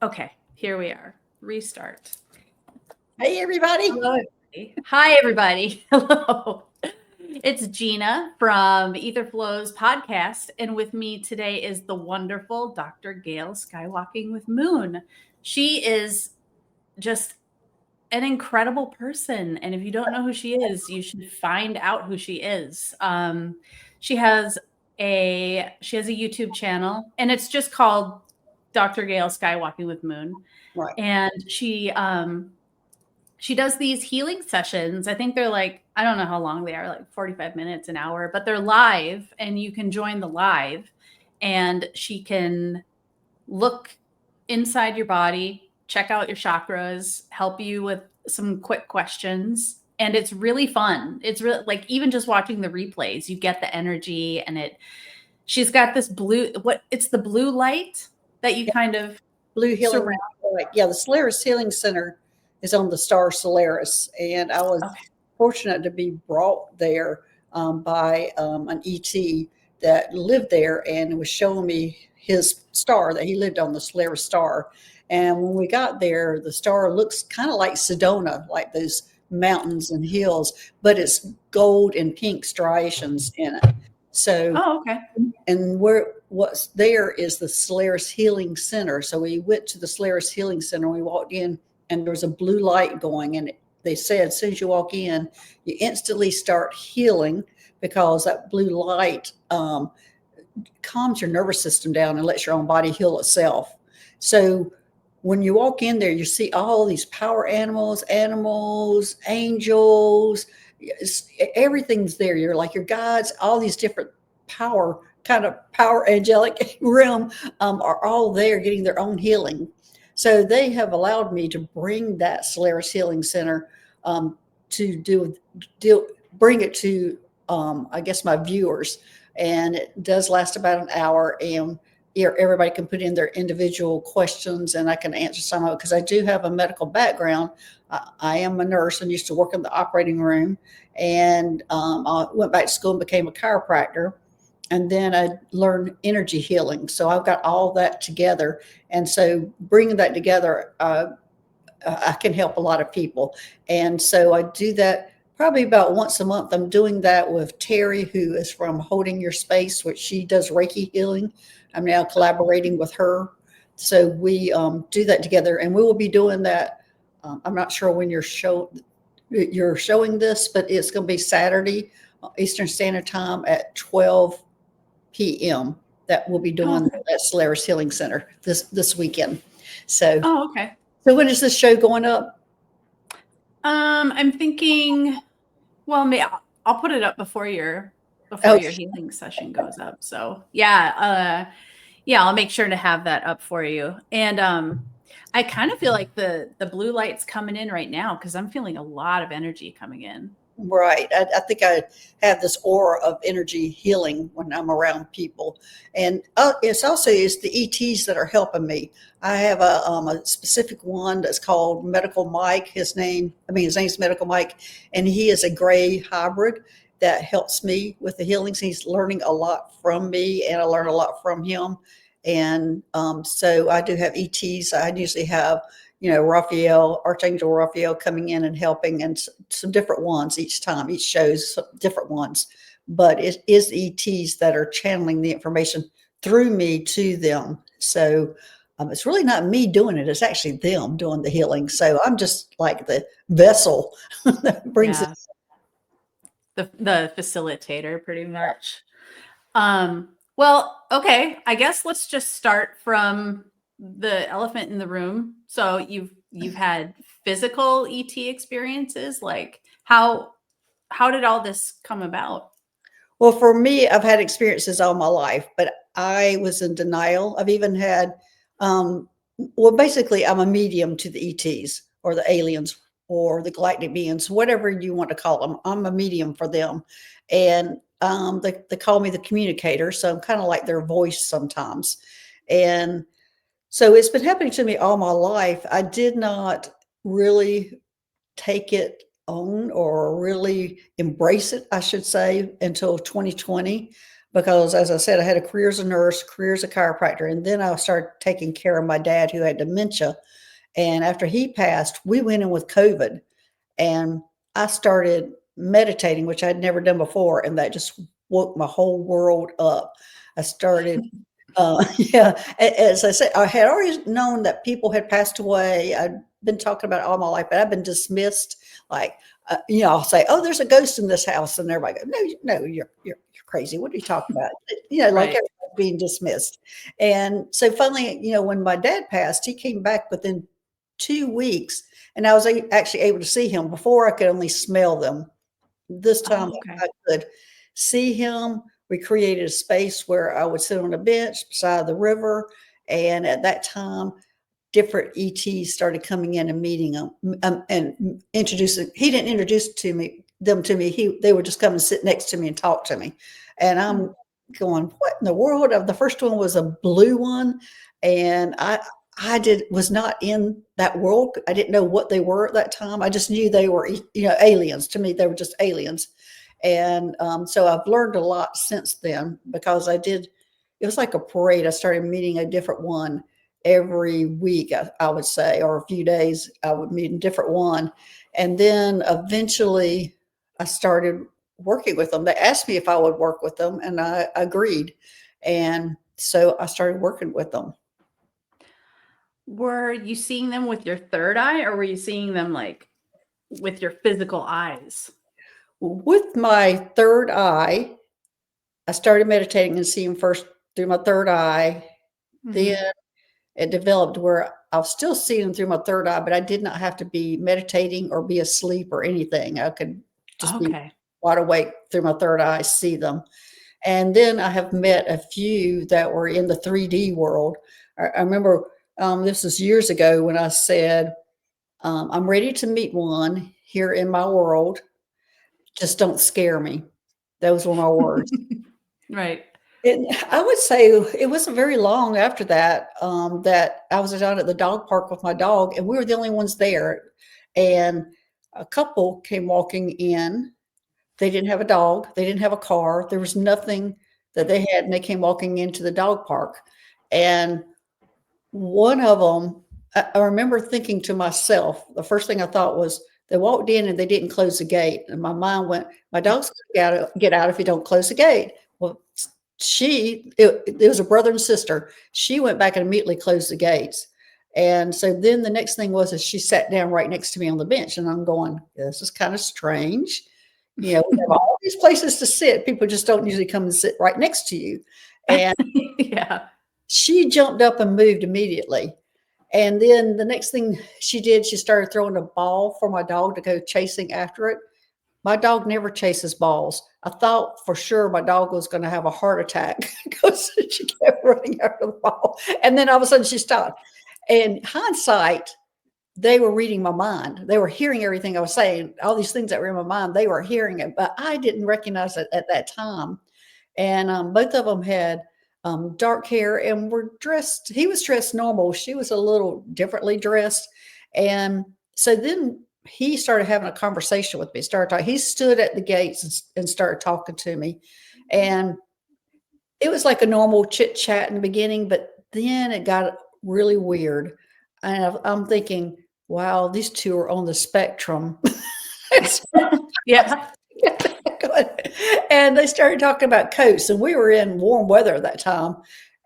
Okay, here we are. Restart. Hey, everybody. Hello, everybody. Hi, everybody. Hello. It's Gina from Etherflow's podcast, and with me today is the wonderful Dr. Gail Skywalking with Moon. She is just an incredible person, and if you don't know who she is, you should find out who she is. She has a YouTube channel, and it's just called Dr. Gail Skywalking with Moon. Right. And she does these healing sessions. I think they're like, I don't know how long they are, like 45 minutes, an hour, but they're live and you can join the live and she can look inside your body, check out your chakras, help you with some quick questions. And it's really fun. It's really like, even just watching the replays, you get the energy and she's got this it's the blue light that you kind of Blue Healing surround. Light. Yeah, the Solaris Healing Center is on the star Solaris, and I was fortunate to be brought there by an ET that lived there and was showing me his star that he lived on, the Solaris star. And when we got there, the star looks kind of like Sedona, like those mountains and hills, but it's gold and pink striations in it. So, okay. And what's there is the Solaris Healing Center. So we went to the Solaris Healing Center. We walked in, and there was a blue light going, and they said as soon as you walk in, you instantly start healing because that blue light calms your nervous system down and lets your own body heal itself. So when you walk in there, you see all these power animals, angels, everything's there. You're like your guides, all these different power angelic realm are all there getting their own healing. So they have allowed me to bring that Solaris Healing Center to bring it to, I guess, my viewers. And it does last about an hour, and everybody can put in their individual questions and I can answer some of it because I do have a medical background. I am a nurse and used to work in the operating room, and I went back to school and became a chiropractor. And then I learned energy healing. So I've got all that together. And so bringing that together, I can help a lot of people. And so I do that probably about once a month. I'm doing that with Terry, who is from Holding Your Space, which she does Reiki healing. I'm now collaborating with her. So we do that together, and we will be doing that. I'm not sure when you're showing this, but it's going to be Saturday, Eastern Standard Time at 12 p.m. that we'll be doing at Solaris Healing Center this weekend. So, okay. So when is this show going up? I'm thinking, well, maybe I'll put it up before your healing session goes up. So yeah, I'll make sure to have that up for you. And I kind of feel like the blue light's coming in right now because I'm feeling a lot of energy coming in. Right. I think I have this aura of energy healing when I'm around people. And it's the ETs that are helping me. I have a specific one that's called Medical Mike. His name's Medical Mike, and he is a gray hybrid that helps me with the healings. He's learning a lot from me, and I learn a lot from him. And so I do have ETs. I usually have Raphael, Archangel Raphael coming in and helping, and some different ones each time. Each show's different ones, but it is ETs that are channeling the information through me to them. So it's really not me doing it. It's actually them doing the healing. So I'm just like the vessel that brings it. The facilitator, pretty much. Well, okay. I guess let's just start from the elephant in the room. So you've had physical ET experiences. Like how did all this come about? Well, for me, I've had experiences all my life, but I was in denial. I've even had, basically, I'm a medium to the ETs or the aliens or the galactic beings, whatever you want to call them. I'm a medium for them. And they call me the communicator. So I'm kind of like their voice sometimes. And so it's been happening to me all my life. I did not really take it on or really embrace it, I should say, until 2020. because, as I said, I had a career as a nurse, career as a chiropractor, and then I started taking care of my dad who had dementia. And after he passed, we went in with COVID, and I started meditating, which I'd never done before, and that just woke my whole world up. I started, yeah, as I said, I had already known that people had passed away. I'd been talking about it all my life, but I've been dismissed. Like, I'll say, "Oh, there's a ghost in this house," and everybody goes, "No, no, you're crazy. What are you talking about?" Like Right. everybody being dismissed. And so finally, when my dad passed, he came back within 2 weeks, and I was actually able to see him. Before, I could only smell them. This time Oh, okay. I could see him. We created a space where I would sit on a bench beside the river, and at that time, different ETs started coming in and meeting him, and introducing. He didn't introduce them to me. They would just come and sit next to me and talk to me, and Hmm. I'm going, "What in the world?" The first one was a blue one, and I was not in that world. I didn't know what they were at that time. I just knew they were, aliens. To me, they were just aliens. And so I've learned a lot since then, because it was like a parade. I started meeting a different one every week, I would say, or a few days. I would meet a different one. And then eventually I started working with them. They asked me if I would work with them, and I agreed. And so I started working with them. Were you seeing them with your third eye, or were you seeing them like with your physical eyes? With my third eye, I started meditating and seeing first through my third eye. Then Hmm. it developed where I was still seeing them through my third eye, but I did not have to be meditating or be asleep or anything. I could just be Okay. wide awake through my third eye, see them. And then I have met a few that were in the 3D world. I remember, this was years ago, when I said, "I'm ready to meet one here in my world. Just don't scare me." Those were my words. Right. And I would say it wasn't very long after that, that I was down at the dog park with my dog, and we were the only ones there. And a couple came walking in. They didn't have a dog. They didn't have a car. There was nothing that they had, and they came walking into the dog park. And one of them, I remember thinking to myself, the first thing I thought was, they walked in and they didn't close the gate. And my mind went, "My dog's gonna get out if you don't close the gate." Well, it was a brother and sister. She went back and immediately closed the gates. And so then the next thing was, is she sat down right next to me on the bench. And I'm going, "This is kind of strange. We have all these places to sit. People just don't usually come and sit right next to you." And Yeah. she jumped up and moved immediately. And then the next thing she did, she started throwing a ball for my dog to go chasing after it. My dog never chases balls. I thought for sure my dog was going to have a heart attack because she kept running after the ball. And then all of a sudden she stopped. In hindsight, they were reading my mind. They were hearing everything I was saying. All these things that were in my mind, they were hearing it, but I didn't recognize it at that time. And both of them had dark hair and were dressed. He was dressed normal. She was a little differently dressed. And so then he started having a conversation with me. Started talking. He stood at the gates and started talking to me, and it was like a normal chit chat in the beginning, but then it got really weird. And I'm thinking, wow, these two are on the spectrum. Yeah. And they started talking about coats, and we were in warm weather at that time.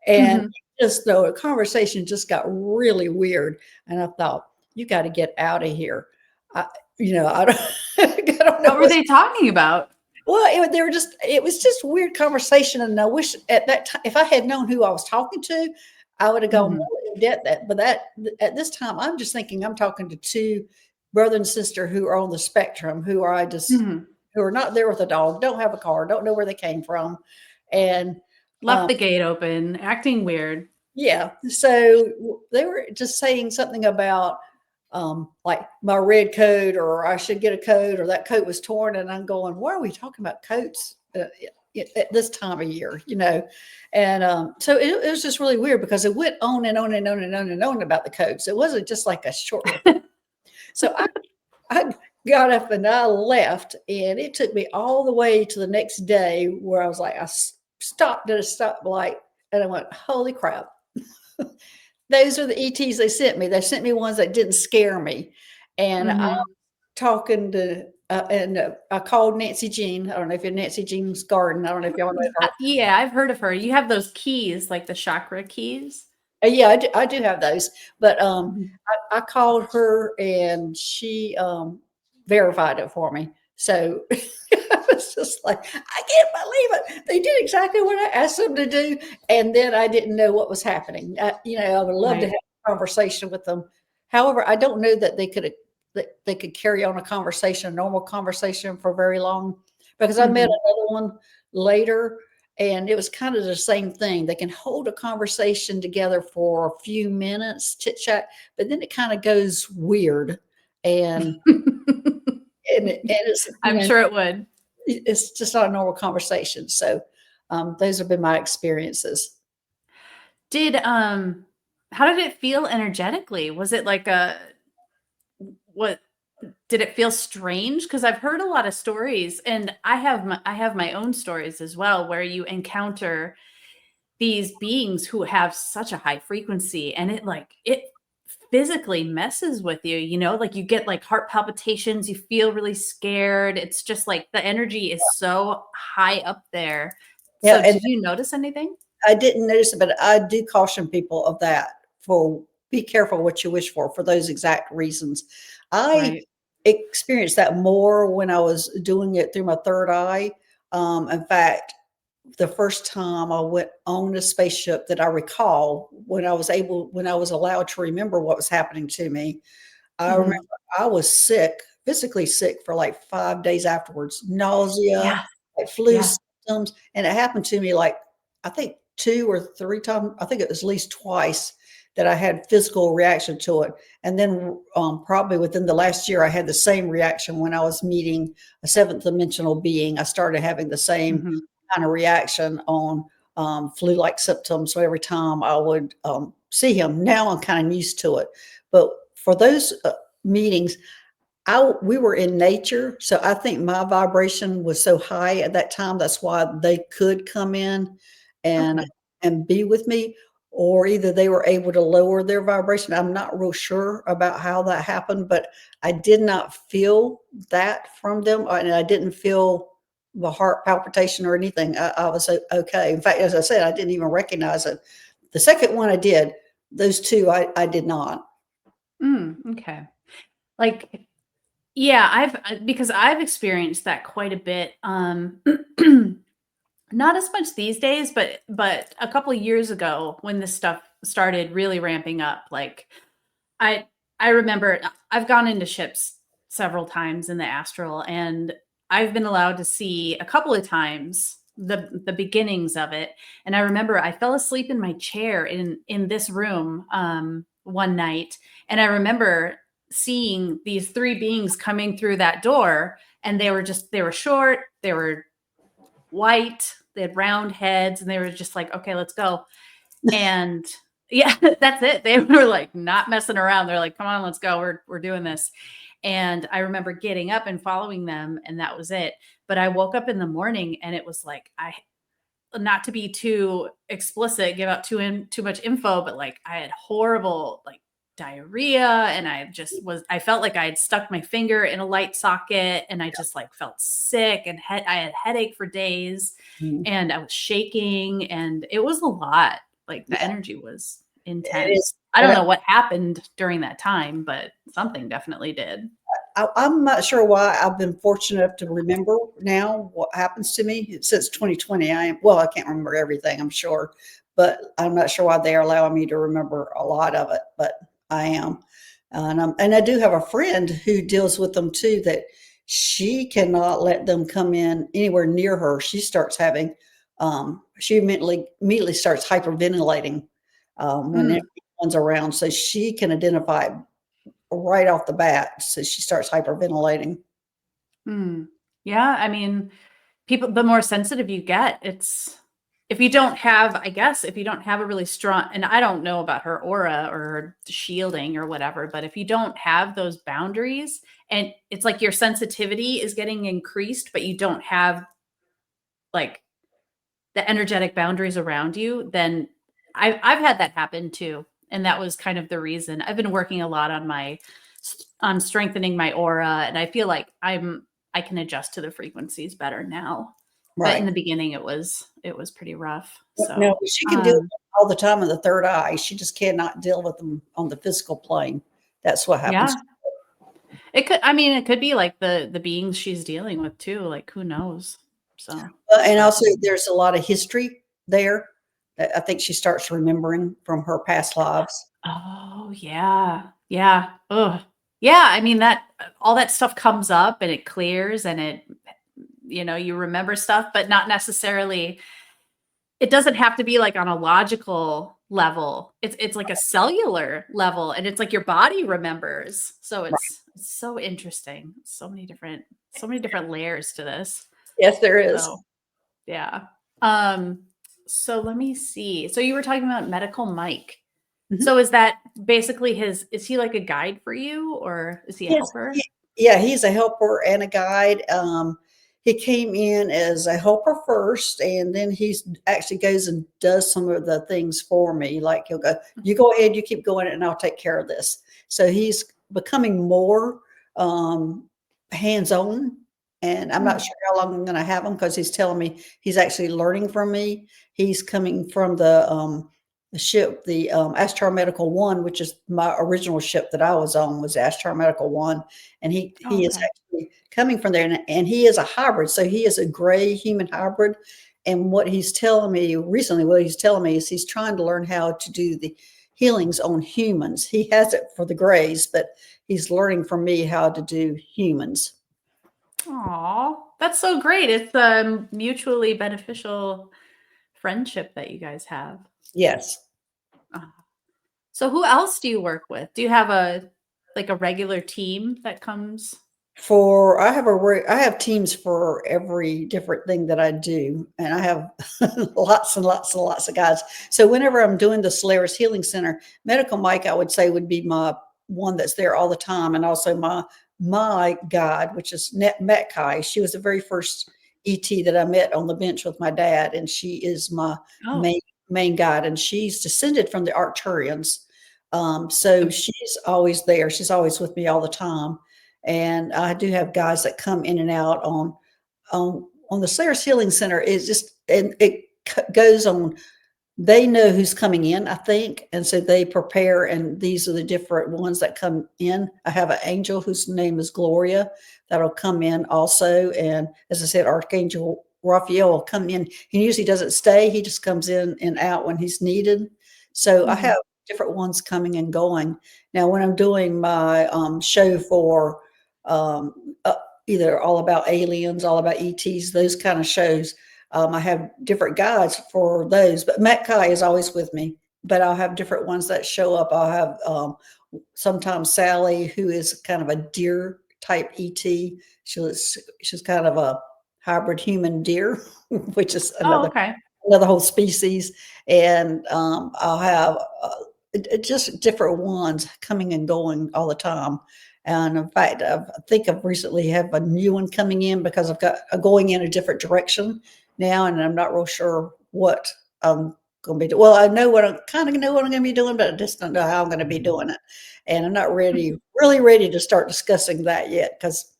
And Mhm. just the conversation just got really weird. And I thought, you got to get out of here. I, I don't, I don't know What were what's. they talking about? Well, it was just weird conversation. And I wish at that time, if I had known who I was talking to, I would have gone Mhm. more in depth. At this time, I'm just thinking I'm talking to two brother and sister who are on the spectrum, Mhm. who are not there with a dog, don't have a car, don't know where they came from. And Left the gate open, acting weird. yeah, so they were just saying something about like my red coat, or I should get a coat, or that coat was torn. And I'm going, why are we talking about coats at this time of year, And so it was just really weird, because it went on and on and on and on and on about the coats. It wasn't just like a short little thing. So I got up and I left, and it took me all the way to the next day, where I was like, stopped at a stoplight, and I went, "Holy crap!" Those are the ETs they sent me. They sent me ones that didn't scare me, and I Mhm. talking to I called Nancy Jean. I don't know if you're Nancy Jean's Garden. I don't know if y'all know her. Yeah, I've heard of her. You have those keys, like the chakra keys? Yeah, I do have those, but Mhm. I called her and she verified it for me. So I was just like, I can't believe it. They did exactly what I asked them to do, and then I didn't know what was happening. I would love to have Right. a conversation with them. However, I don't know that they could carry on a conversation, a normal conversation, for very long, because I met Mhm. another one later, and it was kind of the same thing. They can hold a conversation together for a few minutes, chit chat, but then it kind of goes weird, and and it's I'm sure it would. it's just not a normal conversation. So those have been my experiences. Did, how did it feel energetically? Was it like a what did it feel strange? Because I've heard a lot of stories, and I have my own stories as well, where you encounter these beings who have such a high frequency, and it physically messes with you, like you get like heart palpitations, you feel really scared. It's just like the energy is so high up there. Yeah, So and did you notice anything? I didn't notice it, but I do caution people of that. For Be careful what you wish for those exact reasons. I Right. experienced that more when I was doing it through my third eye. In fact, the first time I went on a spaceship that I recall, when I was allowed to remember what was happening to me, I remember Mhm. I was sick, physically sick, for like 5 days afterwards, nausea, Yes. like flu Yes. symptoms, and it happened to me, like, I think 2 or 3 times. I think it was at least twice that I had physical reaction to it, and then, probably within the last year, I had the same reaction when I was meeting a seventh dimensional being. I started having the same Mhm. kinda reaction on, flu-like symptoms, so every time I would, see him. Now I'm kinda used to it, but for those, meetings, I we were in nature, so I think my vibration was so high at that time, that's why they could come in and Okay. be with me, or either they were able to lower their vibration. I'm not real sure about how that happened, but I did not feel that from them, and I didn't feel the heart palpitation or anything. I was okay. In fact, as I said, I didn't even recognize it. The second one I did. Those 2 I did not. Okay. Like, yeah, because I've experienced that quite a bit. Not as much these days, but a couple of years ago when this stuff started really ramping up, like I I remember I've gone into ships several times in the astral, and I've been allowed to see a couple of times the beginnings of it. And I remember I fell asleep in my chair in this room one night, and I remember seeing these three beings coming through that door, and they were short, they were white, they had round heads, and they were just like, okay, let's go. And yeah, that's it. They were like not messing around. They're like, come on, let's go. We're doing this. And I remember getting up and following them, and that was it. But I woke up in the morning, and it was like I not to be too explicit, give out too much info, but like I had horrible like diarrhea, and I felt like I had stuck my finger in a light socket, and I just like felt sick, and I had headache for days, Mm. and I was shaking, and it was a lot. Like the Yeah, energy was it is. intense. I don't know what happened during that time, but something definitely did. I'm not sure why I've been fortunate enough to remember now what happens to me since 2020. I can't remember everything, I'm sure, but I'm not sure why they're allowing me to remember a lot of it, but I am. And I do have a friend who deals with them too, that she cannot let them come in anywhere near her. She starts having, she immediately starts hyperventilating when Mm, everyone's around. So she can identify right off the bat. So she starts hyperventilating. mm. Yeah, I mean, the more sensitive you get, it's if you don't have I guess if you don't have a really strong, and I don't know about her aura or her shielding or whatever, but if you don't have those boundaries, and it's like your sensitivity is getting increased, but you don't have like the energetic boundaries around you, then I've had that happen too. And that was kind of the reason. I've been working a lot on strengthening my aura, and I feel like I can adjust to the frequencies better now. But in Right. the beginning it was pretty rough. No, So, she can deal with them all the time in the third eye. She just cannot deal with them on the physical plane. That's what happens. yeah. It could be like the beings she's dealing with too, like who knows. So, And but also, there's a lot of history there that I think she starts remembering from her past lives. oh, yeah. Yeah. Ugh. Yeah, that all that stuff comes up and it clears and you remember stuff, but not necessarily. It doesn't have to be like on a logical level. It's like a cellular level, and it's like your body remembers. So Right. it's so interesting. So many different layers to this. Yes, there is. So, yeah. Um, so let me see. So you were talking about Medical Mike. Mhm. So is that basically is he like a guide for you, or is he a Yes, helper? yeah, he's a helper and a guide. He came in as a helper first, and then he's actually goes and does some of the things for me. Like he'll go, "You go ahead, you keep going, and I'll take care of this." So he's becoming more um, hands-on, and I'm not Hmm. sure how long I'm going to have him because he's telling me he's actually learning from me. He's coming from the ship, the Astro Medical One, which is my original ship that I was on, was Astro Medical One, and he Oh, he is okay. actually coming from there, and he is a hybrid, so he is a gray human hybrid. And what he's telling me recently, what he's telling me is he's trying to learn how to do the healings on humans. He has it for the grays, but he's learning from me how to do humans. Aw, that's so great. It's a mutually beneficial friendship that you guys have. Yes. Ah. So who else do you work with? Do you have a regular team that comes? For I have teams for every different thing that I do, and I have lots and lots and lots of guys. So whenever I'm doing the Solaris Healing Center, Medical Mike, I would say would be my one that's there all the time, and also my guide, which is Met Kai. She was the very first ET that I met on the bench with my dad, and she is my Oh, main guide, and she's descended from the Arcturians. So okay. she's always there. She's always with me all the time, and I do have guys that come in and out on the Solaris Healing Center. Is just and it goes on. They know who's coming in, I think, and so they prepare. And these are the different ones that come in. I have an angel whose name is Gloria that'll come in also, and as I said, Archangel Raphael will come in. He usually doesn't stay; he just comes in and out when he's needed. So I have Mhm. different ones coming and going. Now, when I'm doing my show for um, uh, either all about aliens, all about ETs, those kind of shows, I have different guides for those, but Matt Kai is always with me. But I'll have different ones that show up. I'll have sometimes Sally, who is kind of a deer type ET. She's kind of a hybrid human deer, which is Oh, another okay. whole species. And I'll have just different ones coming and going all the time. And in fact, I think I've recently have a new one coming in because I've got going in a different direction now, and I'm not real sure what I'm going to be doing. Well, I know what I kind of know what I'm going to be doing, but I just don't know how I'm going to be doing it. And I'm not really ready to start discussing that yet because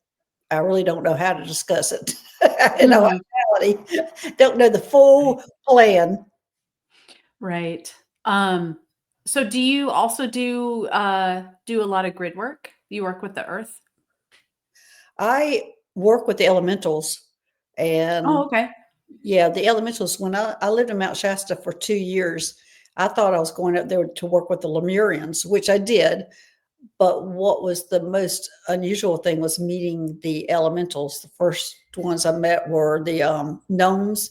I really don't know how to discuss it in all Mhm. actuality. Don't know the full plan. Right. Um, so do you also do a lot of grid work? You work with the earth? I work with the elementals, Oh, and okay. yeah, the elementals. When I lived in Mount Shasta for 2 years, I thought I was going up there to work with the Lemurians, which I did. But what was the most unusual thing was meeting the elementals. The first ones I met were the gnomes.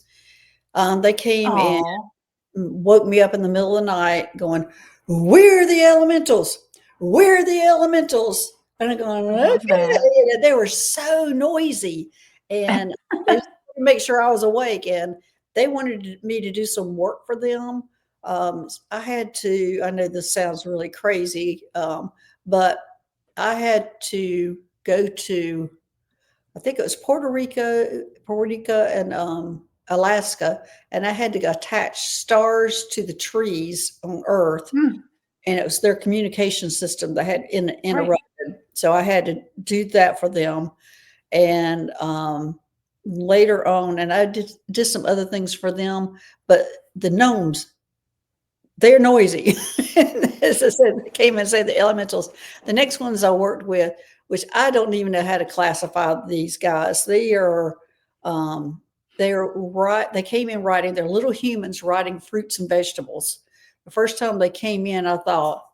They came in, Oh, woke me up in the middle of the night going, "We're the elementals. We're the elementals." And I'm going, I love "Okay." that. And they were so noisy, and they just wanted to make sure I was awake, and they wanted me to do some work for them. I had to, I know this sounds really crazy, but I had to go to, I think it was Puerto Rico and Alaska, and I had to attach stars to the trees on Earth, Mm, and it was their communication system that had right. interrupted. So I had to do that for them, and later on, and I did some other things for them, but the gnomes, they're noisy. As I said, they came and said the elementals. The next ones I worked with, which I don't even know how to classify these guys. Um, they're right. They came in riding. They're little humans riding fruits and vegetables. The first time they came in, I thought,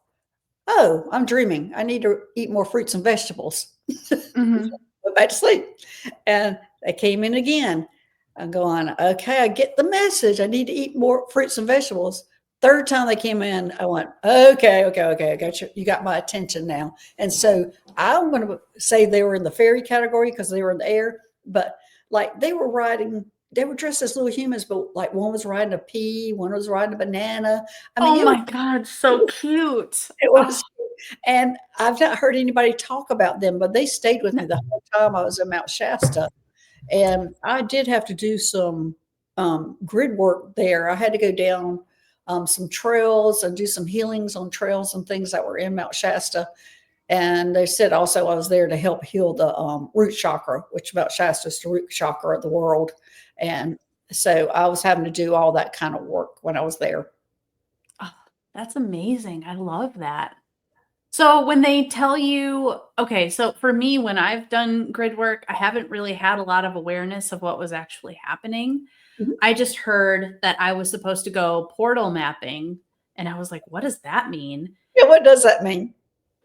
"Oh, I'm dreaming. I need to eat more fruits and vegetables." Hmm. Went back to sleep, and they came in again. I'm going, okay, I get the message. I need to eat more fruits and vegetables. Third time they came in, I went, okay, I got you. You got my attention now. And so I'm going to say they were in the fairy category because they were in the air, but like they were dressed as little humans, but like one was riding a pea, one was riding a banana. I mean, Oh my God, so cute. it Oh, was, and I've not heard anybody talk about them, but they stayed with no. me the whole time I was in Mount Shasta. And I did have to do some grid work there. I had to go down some trails and do some healings on trails and things that were in Mount Shasta. And they said also I was there to help heal the root chakra, which Mount Shasta is the root chakra of the world. And so I was having to do all that kind of work when I was there. Oh, that's amazing. I love that. So when they tell you, okay, so for me, when I've done grid work, I haven't really had a lot of awareness of what was actually happening. Mhm. I just heard that I was supposed to go portal mapping. And I was like, what does that mean? Yeah, what does that mean?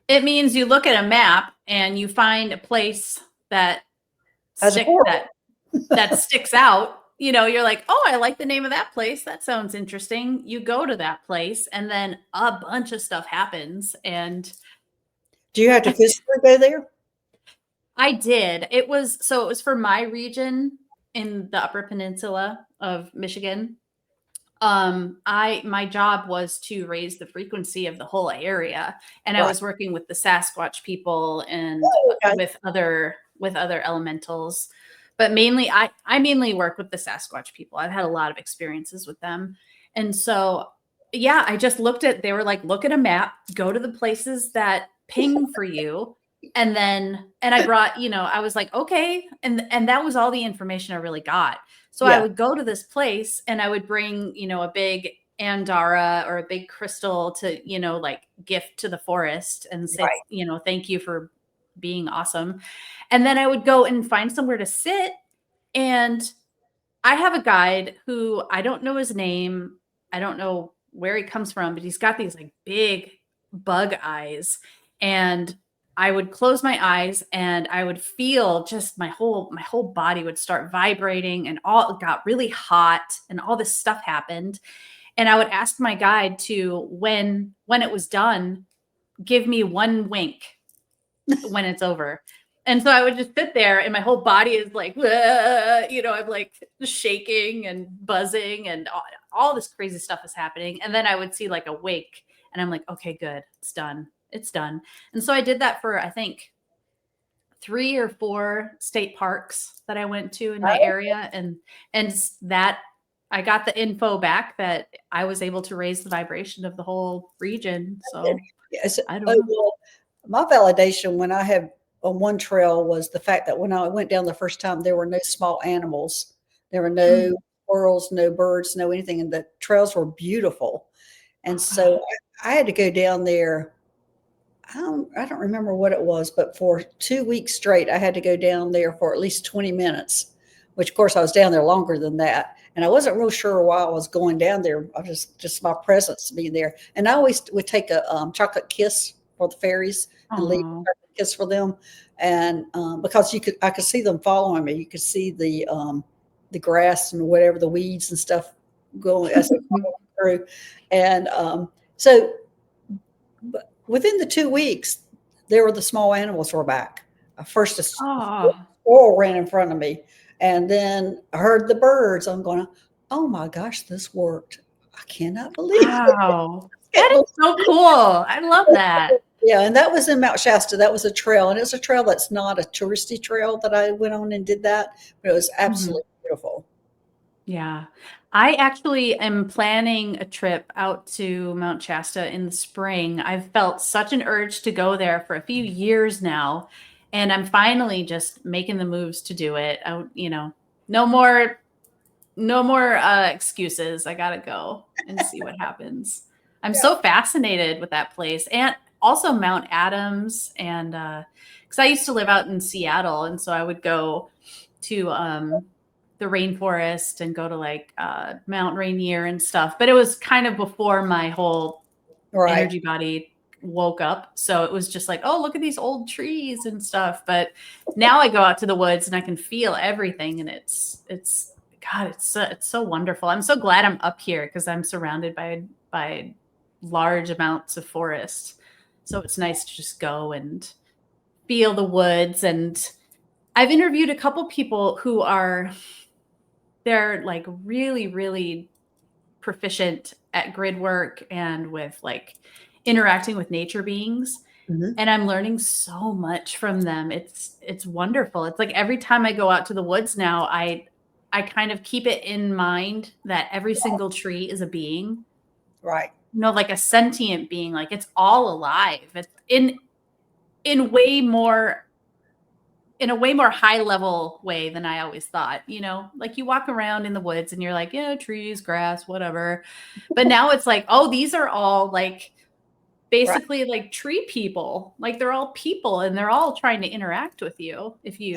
It means you look at a map and you find a place that As a stick portal. that that sticks out. You know, you're like, "Oh, I like the name of that place. That sounds interesting." You go to that place and then a bunch of stuff happens and Do you have to I physically go there? I did. It was for my region in the Upper Peninsula of Michigan. I my job was to raise the frequency of the whole area, and I Right. was working with the Sasquatch people and Oh, okay. with other elementals. But mainly I mainly work with the Sasquatch people. I've had a lot of experiences with them. And so yeah, I just looked at they were like, look at a map, go to the places that ping for you. And I brought, I was like, okay. And that was all the information I really got. So I Yeah. would go to this place and I would bring, a big Andara or a big crystal to, like gift to the forest and say, Right. thank you for being awesome. And then I would go and find somewhere to sit. And I have a guide who I don't know his name. I don't know where he comes from, but he's got these like big bug eyes. And I would close my eyes and I would feel just my whole body would start vibrating and all it got really hot and all this stuff happened. And I would ask my guide to when it was done, give me one wink when it's over. And so I would just sit there and my whole body is like, I'm like shaking and buzzing and all this crazy stuff is happening. And then I would see like a wake and I'm like, okay, good. It's done. It's done. And so I did that for, I think, 3 or 4 state parks that I went to in my area. And that I got the info back that I was able to raise the vibration of the whole region. So Yes. I don't Oh, know. well, my validation when I had on one trail was the fact that when I went down the first time, there were no small animals. There were no Mm. squirrels, no birds, no anything, and the trails were beautiful. And so Ah, I had to go down there. I don't remember what it was, but for 2 weeks straight, I had to go down there for at least 20 minutes, which of course I was down there longer than that. And I wasn't real sure why I was going down there. I just my presence being there. And I always would take a chocolate kiss for the fairies and leave a oh. chocolate kiss for them. And because I could see them following me. You could see the grass and whatever the weeds and stuff going as they follow through. And so but within the 2 weeks, there were the small animals were back. First, a Oh, squirrel ran in front of me, and then I heard the birds. I'm going, "Oh my gosh, this worked. I cannot believe it." wow. That is so cool. I love that. Yeah, and that was in Mount Shasta. That was a trail, and it's a trail that's not a touristy trail that I went on and did that, but it was Mhm. absolutely beautiful. Yeah. I actually am planning a trip out to Mount Shasta in the spring. I've felt such an urge to go there for a few years now, and I'm finally just making the moves to do it. No more excuses. I got to go and see what happens. I'm Yeah. so fascinated with that place, and also Mount Adams, and cuz I used to live out in Seattle, and so I would go to the rainforest and go to like Mount Rainier and stuff. But it was kind of before my whole Right. energy body woke up. So it was just like, oh, look at these old trees and stuff. But now I go out to the woods and I can feel everything. And it's God, it's so wonderful. I'm so glad I'm up here because I'm surrounded by large amounts of forest. So it's nice to just go and feel the woods. And I've interviewed a couple people who they're like really, really proficient at grid work and with like interacting with nature beings. Mhm. And I'm learning so much from them. It's wonderful. It's like every time I go out to the woods now, I kind of keep it in mind that every single tree is a being, Right. like a sentient being, like it's all alive. It's in way more in a way more high level way than I always thought. Like you walk around in the woods and you're like, yeah, trees, grass, whatever. But now it's like, oh, these are all like Right. basically like tree people. Like they're all people and they're all trying to interact with you if you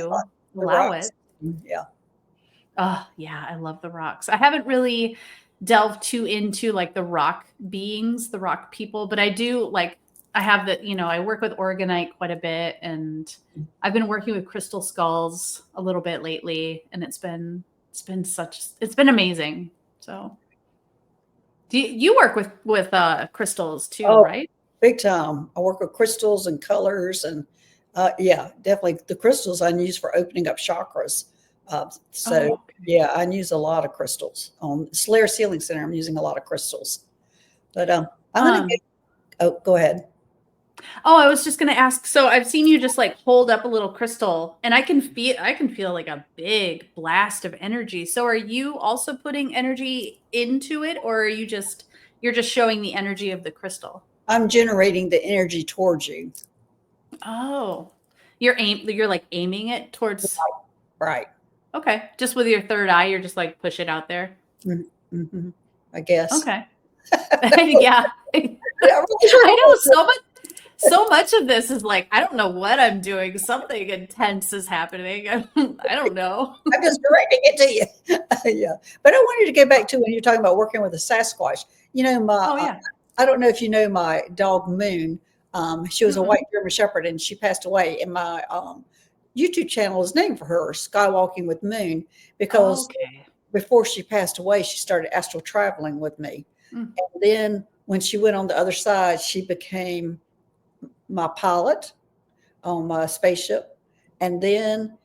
The allow rocks. it. Yeah. Oh, yeah, I love the rocks. I haven't really delved too into like the rock beings, the rock people, but I do like I have I work with organite quite a bit and I've been working with crystal skulls a little bit lately and it's been amazing. So, you work with crystals too, Oh, right? big time. I work with crystals and colors, and yeah, definitely the crystals I use for opening up chakras. So Oh, yeah, I use a lot of crystals on Solaris Healing Center. I'm using a lot of crystals, but I'm gonna get. um Oh, go ahead. Oh, I was just gonna ask. So I've seen you just like hold up a little crystal, and I can feel like a big blast of energy. So are you also putting energy into it, or you're just showing the energy of the crystal? I'm generating the energy towards you. Oh, you're like aiming it towards. Right. Okay, just with your third eye, you're just like push it out there. Mm-hmm. I guess. Okay, yeah. Yeah, I'm really sure I what know I'm so much of this is like, I don't know what I'm doing. Something intense is happening. I don't know. I'm just directing it to you. Yeah. But I wanted to go back to when you're talking about working with a Sasquatch. You know, Oh yeah. I don't know if you know my dog Moon. She was a Mm-mm. white German Shepherd and she passed away. And my YouTube channel is named for her, Skywalking with Moon, because Okay. before she passed away, she started astral traveling with me. Mm. And then when she went on the other side, she became my pilot on my spaceship. And then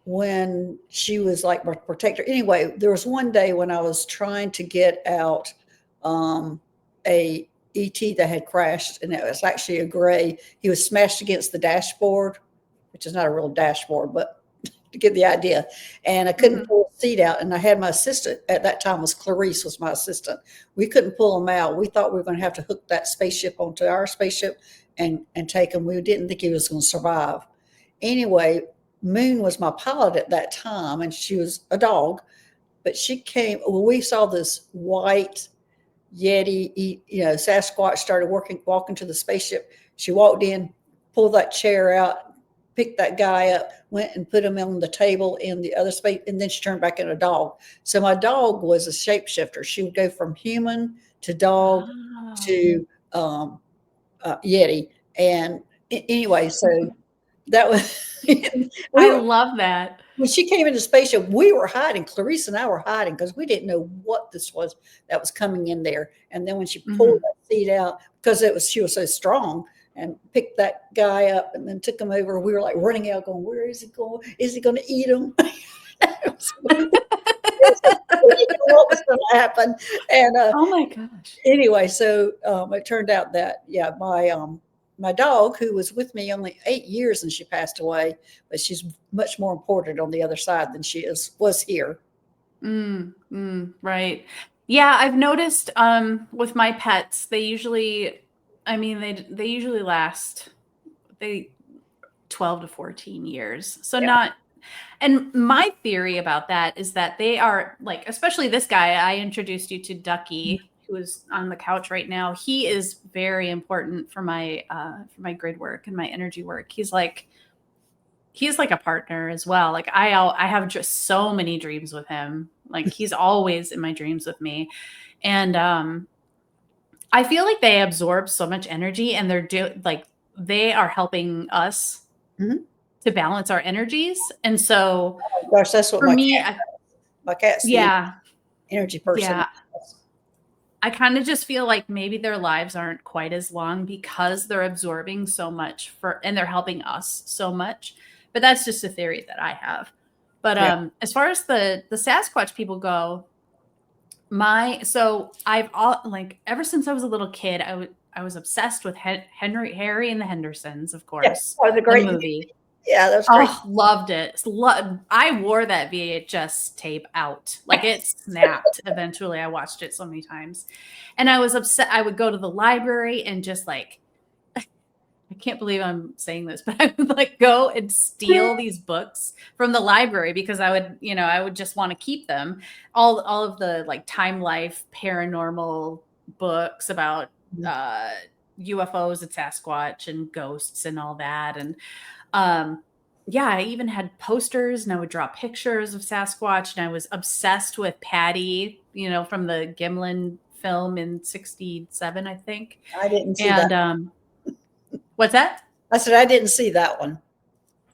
when she was like my protector. Anyway, there was one day when I was trying to get out a ET that had crashed, and it was actually a gray. He was smashed against the dashboard, which is not a real dashboard, but to get the idea. And I couldn't Mhm. pull the seat out. And I had my assistant at that time was Clarice was my assistant. We couldn't pull him out. We thought we were going to have to hook that spaceship onto our spaceship and take him. We didn't think he was going to survive. Anyway, Moon was my pilot at that time, and she was a dog. But she came. When we saw this white Yeti, Sasquatch started walking to the spaceship. She walked in, pulled that chair out, picked that guy up, went and put him on the table in the other space, and then she turned back into a dog. So my dog was a shapeshifter. She would go from human to dog Oh. to Yeti. And anyway, so that was we I were love that. when she came into the spaceship, we were hiding. Clarice and I were hiding because we didn't know what this was that was coming in there. And then when she pulled Mhm. that seat out, because she was so strong, and picked that guy up and then took him over, we were like running out, going, "Where is he going? Is he going to eat him?" We didn't know what was going to happen. And Oh my gosh. anyway, so it turned out that yeah, my dog who was with me only 8 years and she passed away, but she's much more important on the other side than she was here. Right. Yeah, I've noticed with my pets, they usually, I mean, they usually last they 12 to 14 years. So Yeah. not, and my theory about that is that they are like, especially this guy, I introduced you to Ducky, who is on the couch right now. He is very important for my grid work and my energy work. He's like a partner as well. Like I have just so many dreams with him. Like he's always in my dreams with me. And I feel like they absorb so much energy and they are helping us Mhm. to balance our energies. And so Oh, gosh, that's what for my me, cat. My cat's the yeah, energy person. yeah, I kind of just feel like maybe their lives aren't quite as long because they're absorbing so much and they're helping us so much. But that's just a theory that I have. But Yeah. as far as the Sasquatch people go, so I've all like ever since I was a little kid, I was obsessed with Harry and the Hendersons, of Yeah. course, That was a the great. movie. Yeah, that's great. Oh, loved it. I wore that VHS tape out. Like it snapped eventually. I watched it so many times. And I was upset. I would go to the library and just like, I can't believe I'm saying this, but I would like go and steal these books from the library because I would just want to keep them. All of the like time life paranormal books about uh UFOs and Sasquatch and ghosts and all that. And yeah, I even had posters and I would draw pictures of Sasquatch and I was obsessed with Patty, from the Gimlin film in 67, I think. I didn't see that. And what's that? I said I didn't see that one.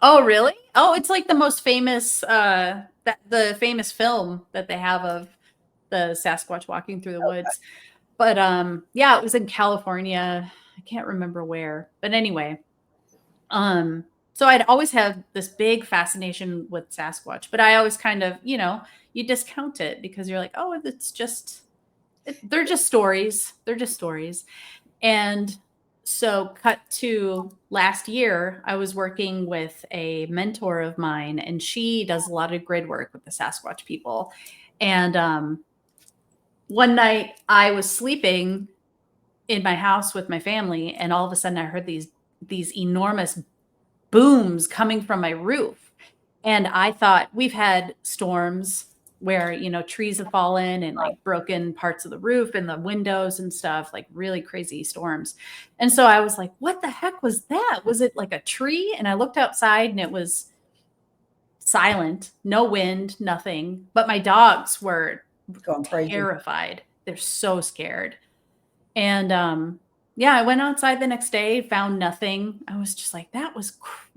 Oh, really? Oh, it's like the most famous the famous film that they have of the Sasquatch walking through the woods. But yeah, it was in California. I can't remember where. But anyway, Um, so I'd always had this big fascination with Sasquatch, but I always kind of, you discount it because you're like, oh, they're just stories. They're just stories. And so cut to last year, I was working with a mentor of mine and she does a lot of grid work with the Sasquatch people. And one night I was sleeping in my house with my family and all of a sudden I heard these enormous booms coming from my roof. And I thought we've had storms where, trees have fallen and like broken parts of the roof and the windows and stuff, like really crazy storms. And so I was like, what the heck was that? Was it like a tree? And I looked outside and it was silent, no wind, nothing. But my dogs were Going crazy. terrified. They're so scared. And yeah, I went outside the next day, found nothing. I was just like,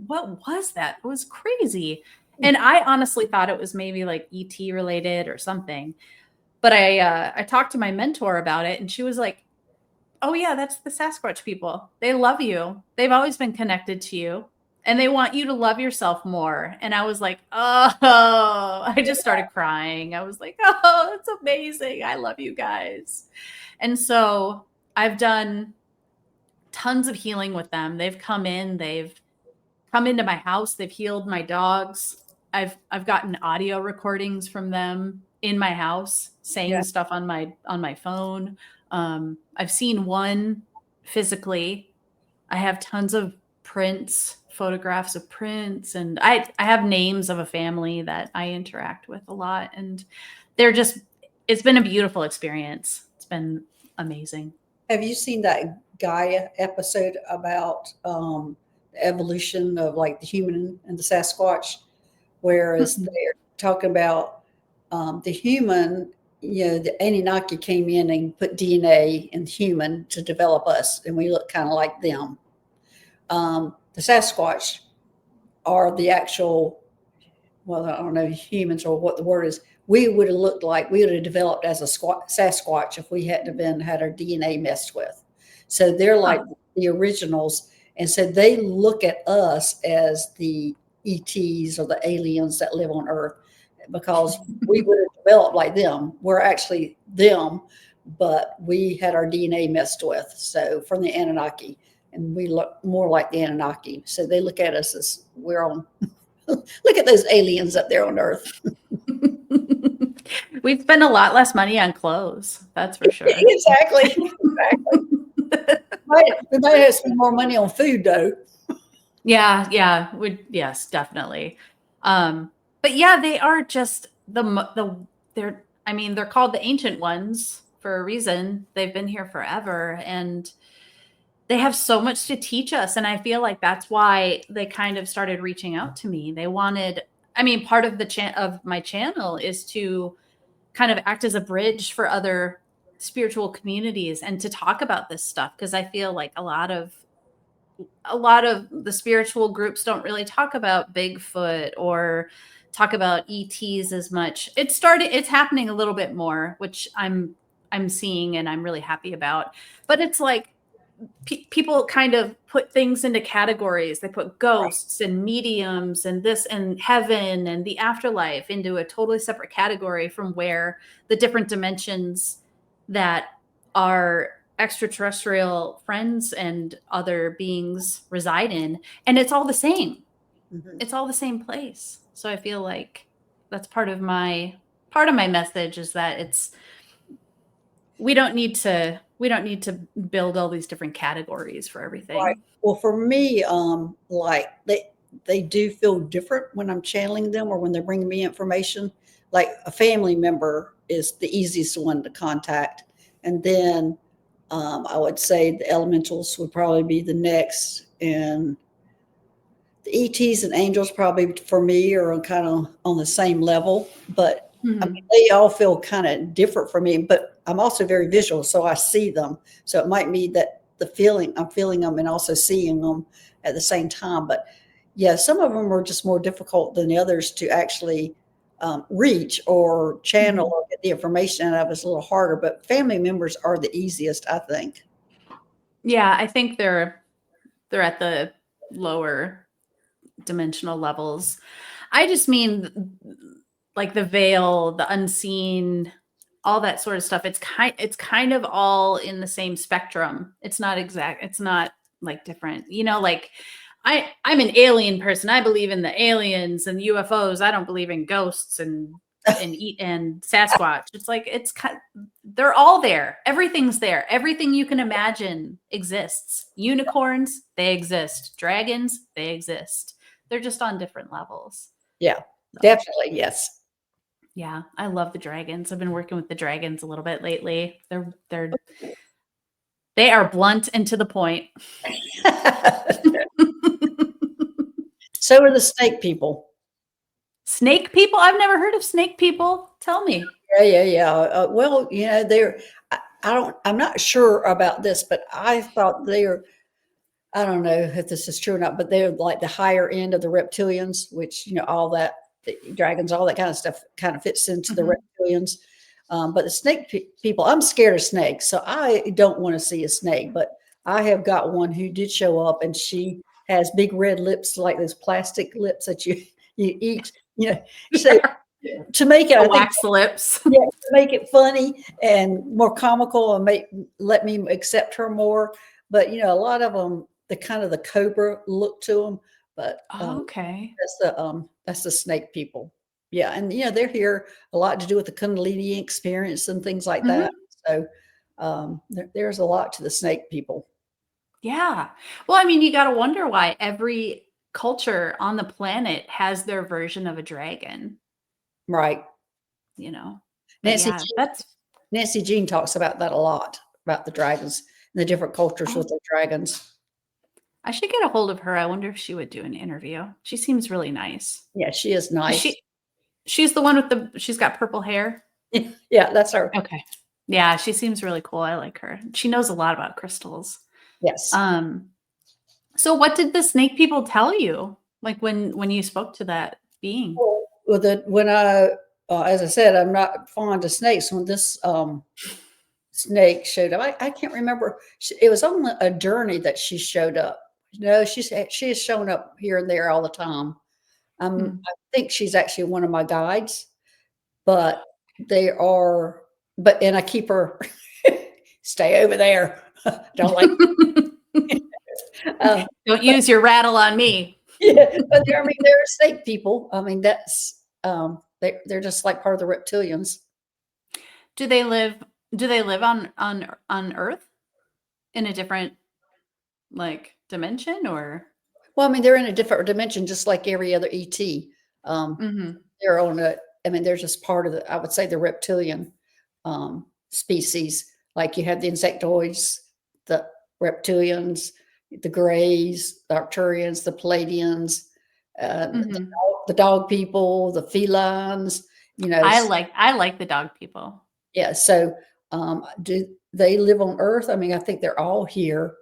what was that? It was crazy. And I honestly thought it was maybe like ET related or something. But I talked to my mentor about it and she was like, oh yeah, that's the Sasquatch people. They love you. They've always been connected to you and they want you to love yourself more. And I was like, oh, I just started crying. I was like, oh, it's amazing. I love you guys. And so I've done tons of healing with them. They've come into my house. They've healed my dogs. I've gotten audio recordings from them in my house saying Yeah. stuff on my phone. I've seen one physically. I have tons of photographs of prints, and I have names of a family that I interact with a lot, and it's been a beautiful experience. It's been amazing. Have you seen that Gaia episode about the evolution of like the human and the Sasquatch? Whereas they're talking about the human, the Anunnaki came in and put DNA in the human to develop us, and we look kind of like them. The Sasquatch are the actual, well, I don't know, humans or what the word is. We would have developed as a Sasquatch if we hadn't had our DNA messed with. So they're like the originals. And so they look at us as the ETs or the aliens that live on Earth because we would have developed like them. We're actually them, but we had our DNA messed with. So from the Anunnaki, and we look more like the Anunnaki. So they look at us as we're on. Look at those aliens up there on Earth. We'd spend a lot less money on clothes. That's for sure. Exactly. We might have to spend more money on food though. Yeah, yes, definitely. But yeah, they are just they're called the ancient ones for a reason. They've been here forever and they have so much to teach us. And I feel like that's why they kind of started reaching out to me. They wanted, part of of my channel is to kind of act as a bridge for other spiritual communities and to talk about this stuff because I feel like a lot of the spiritual groups don't really talk about Bigfoot or talk about ETs as much. It's happening a little bit more, which I'm seeing and I'm really happy about. But it's like people kind of put things into categories. They put ghosts and mediums and this and heaven and the afterlife into a totally separate category from where the different dimensions that are extraterrestrial friends and other beings reside in. And it's all the same. Mm-hmm. It's all the same place. So I feel like that's part of my message is that we don't need to build all these different categories for everything. Right. Well, for me, like they do feel different when I'm channeling them or when they're bringing me information. Like a family member is the easiest one to contact, and then I would say the elementals would probably be the next, and the ETs and angels probably for me are kind of on the same level, but I mean, they all feel kind of different for me, but I'm also very visual, so I see them. So it might be that I'm feeling them and also seeing them at the same time. But yeah, some of them are just more difficult than the others to actually reach or channel or get the information out of. It's a little harder, but family members are the easiest, I think. Yeah, I think they're at the lower dimensional levels. I just mean like the veil, the unseen, all that sort of stuff. It's kind of all in the same spectrum. It's not like different. Like I'm an alien person. I believe in the aliens and UFOs. I don't believe in ghosts and Sasquatch. It's like they're all there. Everything's there. Everything you can imagine exists. Unicorns, they exist. Dragons, they exist. They're just on different levels. Yeah, definitely. Yes. Yeah, I love the dragons. I've been working with the dragons a little bit lately. They are blunt and to the point. So are the snake people. Snake people? I've never heard of snake people. Tell me. Yeah. Well, I'm not sure about this, but I thought I don't know if this is true or not, but they're like the higher end of the reptilians, which, all that, the dragons, all that kind of stuff kind of fits into the reptilians. But the snake people, I'm scared of snakes, so I don't want to see a snake, but I have got one who did show up and she has big red lips, like those plastic lips that you eat, so to make it, wax lips. Yeah, to make it funny and more comical and let me accept her more. But a lot of them, the kind of the cobra look to them. But okay, that's the snake people. Yeah, and they're here a lot to do with the Kundalini experience and things like that. So there's a lot to the snake people. Yeah. Well, you got to wonder why every culture on the planet has their version of a dragon. Right. Nancy Jean talks about that a lot, about the dragons and the different cultures with the dragons. I should get a hold of her. I wonder if she would do an interview. She seems really nice. Yeah, she is nice. She's the one with she's got purple hair. Yeah, that's her. Okay. Yeah, she seems really cool. I like her. She knows a lot about crystals. Yes. So what did the snake people tell you? Like when you spoke to that being? Well, as I said, I'm not fond of snakes. When this snake showed up, I can't remember. It was on a journey that she showed up. She has shown up here and there all the time. I think she's actually one of my guides, but and I keep her stay over there. Don't like. Don't use your rattle on me. Yeah, but they're snake people. That's they're just like part of the reptilians. Do they live on Earth in a different like dimension or? Well, I mean, they're in a different dimension, just like every other ET. Um, Mhm. they're on a, I mean, they're just part of the, I would say, the reptilian species. Like you have the insectoids, the reptilians, the grays, the Arcturians, the Palladians, Mhm. the dog people, the felines, you know. I like the dog people. Yeah. So do they live on Earth? I mean, I think they're all here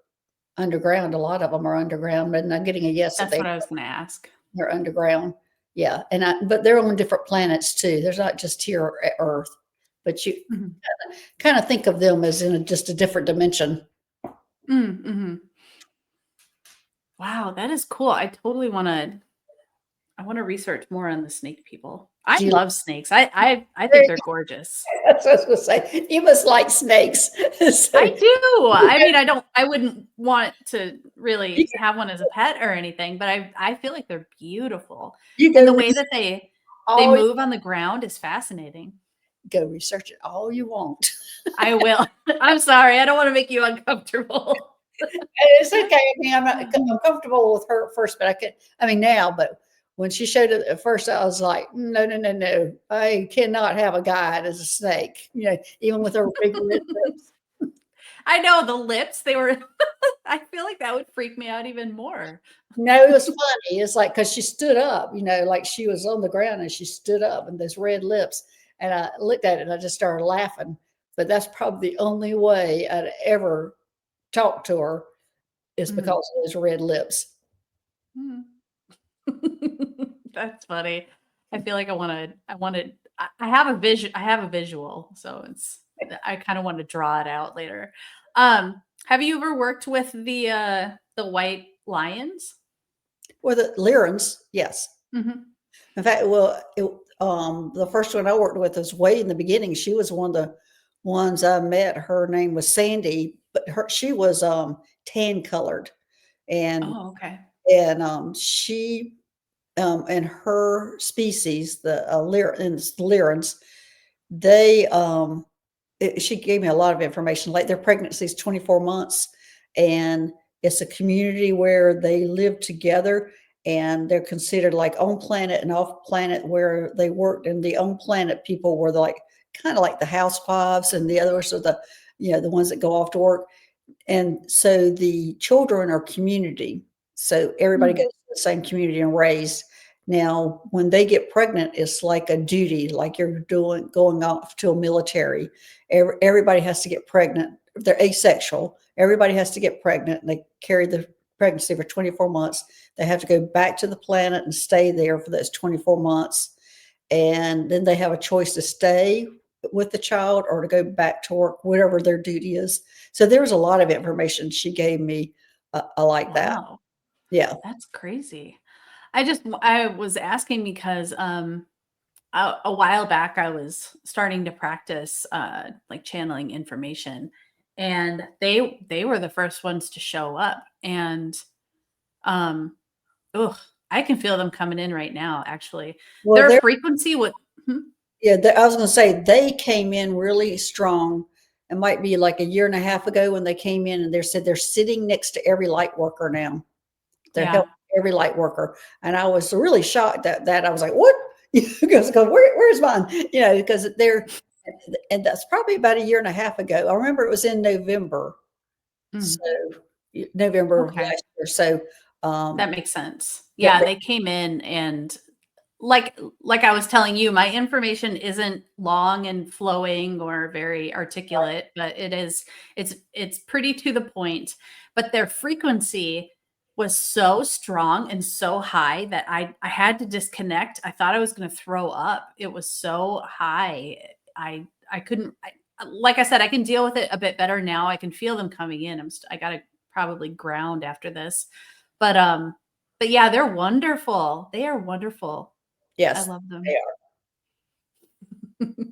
underground. A lot of them are underground, but I'm getting a yes that That's what I was gonna ask. they're underground. Yeah, but they're on different planets too. There's not just here at Earth, but you Mhm. kind of think of them as in just a different dimension. Mhm. Wow, that is cool. I wanna research more on the snake people. I Do you? love snakes. I think they're gorgeous. That's what I was going to say. You must like snakes. So I do. you I go, mean, I wouldn't want to you, really have one as a pet or anything, but I feel like they're beautiful. you And go the way that they all move on the ground is fascinating. go research it all you want. I will. I'm sorry. I don't wanna make you uncomfortable. It's okay. I mean, I'm comfortable with her at first, but I mean, now, but when she showed it at first, I was like, no, no, no, no. I cannot have a guide as a snake, even with her big red lips. I know the lips, they were I feel like that would freak me out even more. No, it was funny. It's like, because she stood up, like she was on the ground and she stood up and those red lips. And I looked at it and I just started laughing. But that's probably the only way I'd ever talk to her is Mhm. because of those red lips. Mhm. That's funny. I feel like I have I have a visual, so I kinda wanna draw it out later. Have you ever worked with the white lions? Or the Lyrans, yes. Mhm. In fact, well, the first one I worked with was way in the beginning. She was one of the ones I met. Her name was Sandy, but she was tan colored, and Oh, okay. she and her species, the Lyrans, they she gave me a lot of information. Like their pregnancy is 24 months, and it's a community where they live together, and they're considered like on planet and off planet where they worked. And the on planet people were like kind of like the housewives, and the others are the ones that go off to work. And so the children are community. So everybody goes Mm. to the same community and raised. Now, when they get pregnant, it's like a duty, like you're going off to a military. Everybody has to get pregnant. If they're asexual, everybody has to get pregnant. And they carry the pregnancy for 24 months. They have to go back to the planet and stay there for those 24 months. And then they have a choice to stay with the child or to go back to work, whatever their duty is. So there was a lot of information she gave me. I like that. Wow, Yeah. that's crazy. I was asking because, a while back, I was starting to practice, like, channeling information, and they were the first ones to show up, and, um, ugh, I can feel them coming in right now, actually. Well, Their they're frequency would hmm? yeah. I was going to say they came in really strong. It might be like a year and a half ago when they came in, and they said they're sitting next to every light worker now. They're Yeah. helping every light worker, and I was really shocked at that. I was like, "What?" Because where's mine? Because and that's probably about a year and a half ago. I remember it was in November, so Mm, November of okay. last year. So That um, makes sense. that, Yeah, they came in and like I was telling you, my information isn't long and flowing or very articulate, but it's pretty to the point. But their frequency was so strong and so high that I had to disconnect. I thought I was going to throw up. It was so high. I couldn't like I said, I can deal with it a bit better now. I can feel them coming in. I got to probably ground after this. But but yeah, they're wonderful. They are wonderful. I yes, love they them. are.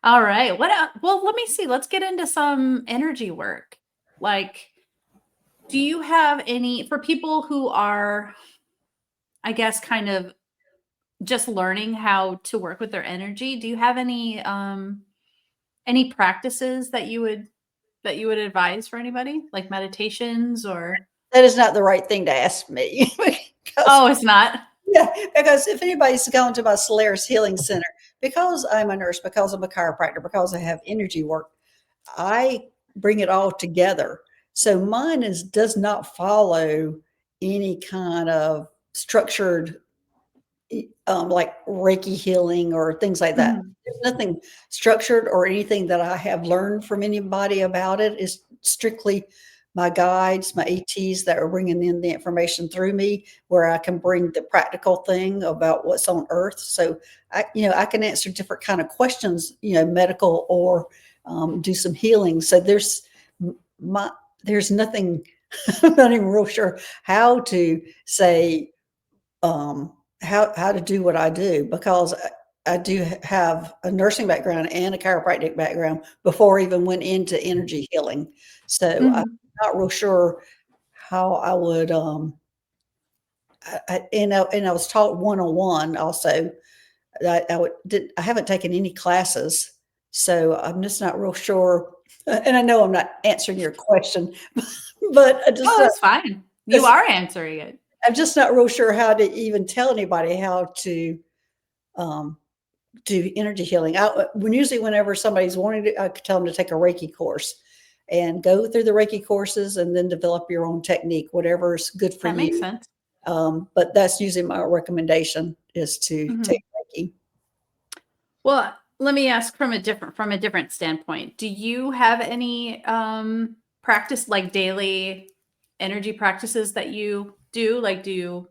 All right. Well, let me see. Let's get into some energy work. Like, do you have any for people who are, I guess, kind of just learning how to work with their energy? Do you have any any practices that you would advise for anybody, like meditations or? That is not the right thing to ask me. Because, Oh, it's not. yeah, because if anybody's going to my Solaris Healing Center, because I'm a nurse, because I'm a chiropractor, because I have energy work, I bring it all together. So mine does not follow any kind of structured like Reiki healing or things like that. Mhm. There's nothing structured or anything that I have learned from anybody about it. It's strictly my guides, my ATs that are bringing in the information through me, where I can bring the practical thing about what's on Earth. So I can answer different kind of questions, medical or do some healing. So my there's nothing. I'm not even real sure how to say how to do what I do, because I do have a nursing background and a chiropractic background before I even went into energy healing. So I'm Mhm. not real sure how I would, and I was taught one-on-one also. I haven't taken any classes, so I'm just not real sure. And I know I'm not answering your question, but Oh, it's fine. You are answering it. I'm just not real sure how to even tell anybody how to um, do energy healing. Whenever somebody's wanting to, I could tell them to take a Reiki course and go through the Reiki courses and then develop your own technique, whatever's good for That makes you. sense. But that's usually my recommendation, is to Mhm. take Reiki. Well, let me ask from a different standpoint. Do you have any practice, like daily energy practices that you do? Like do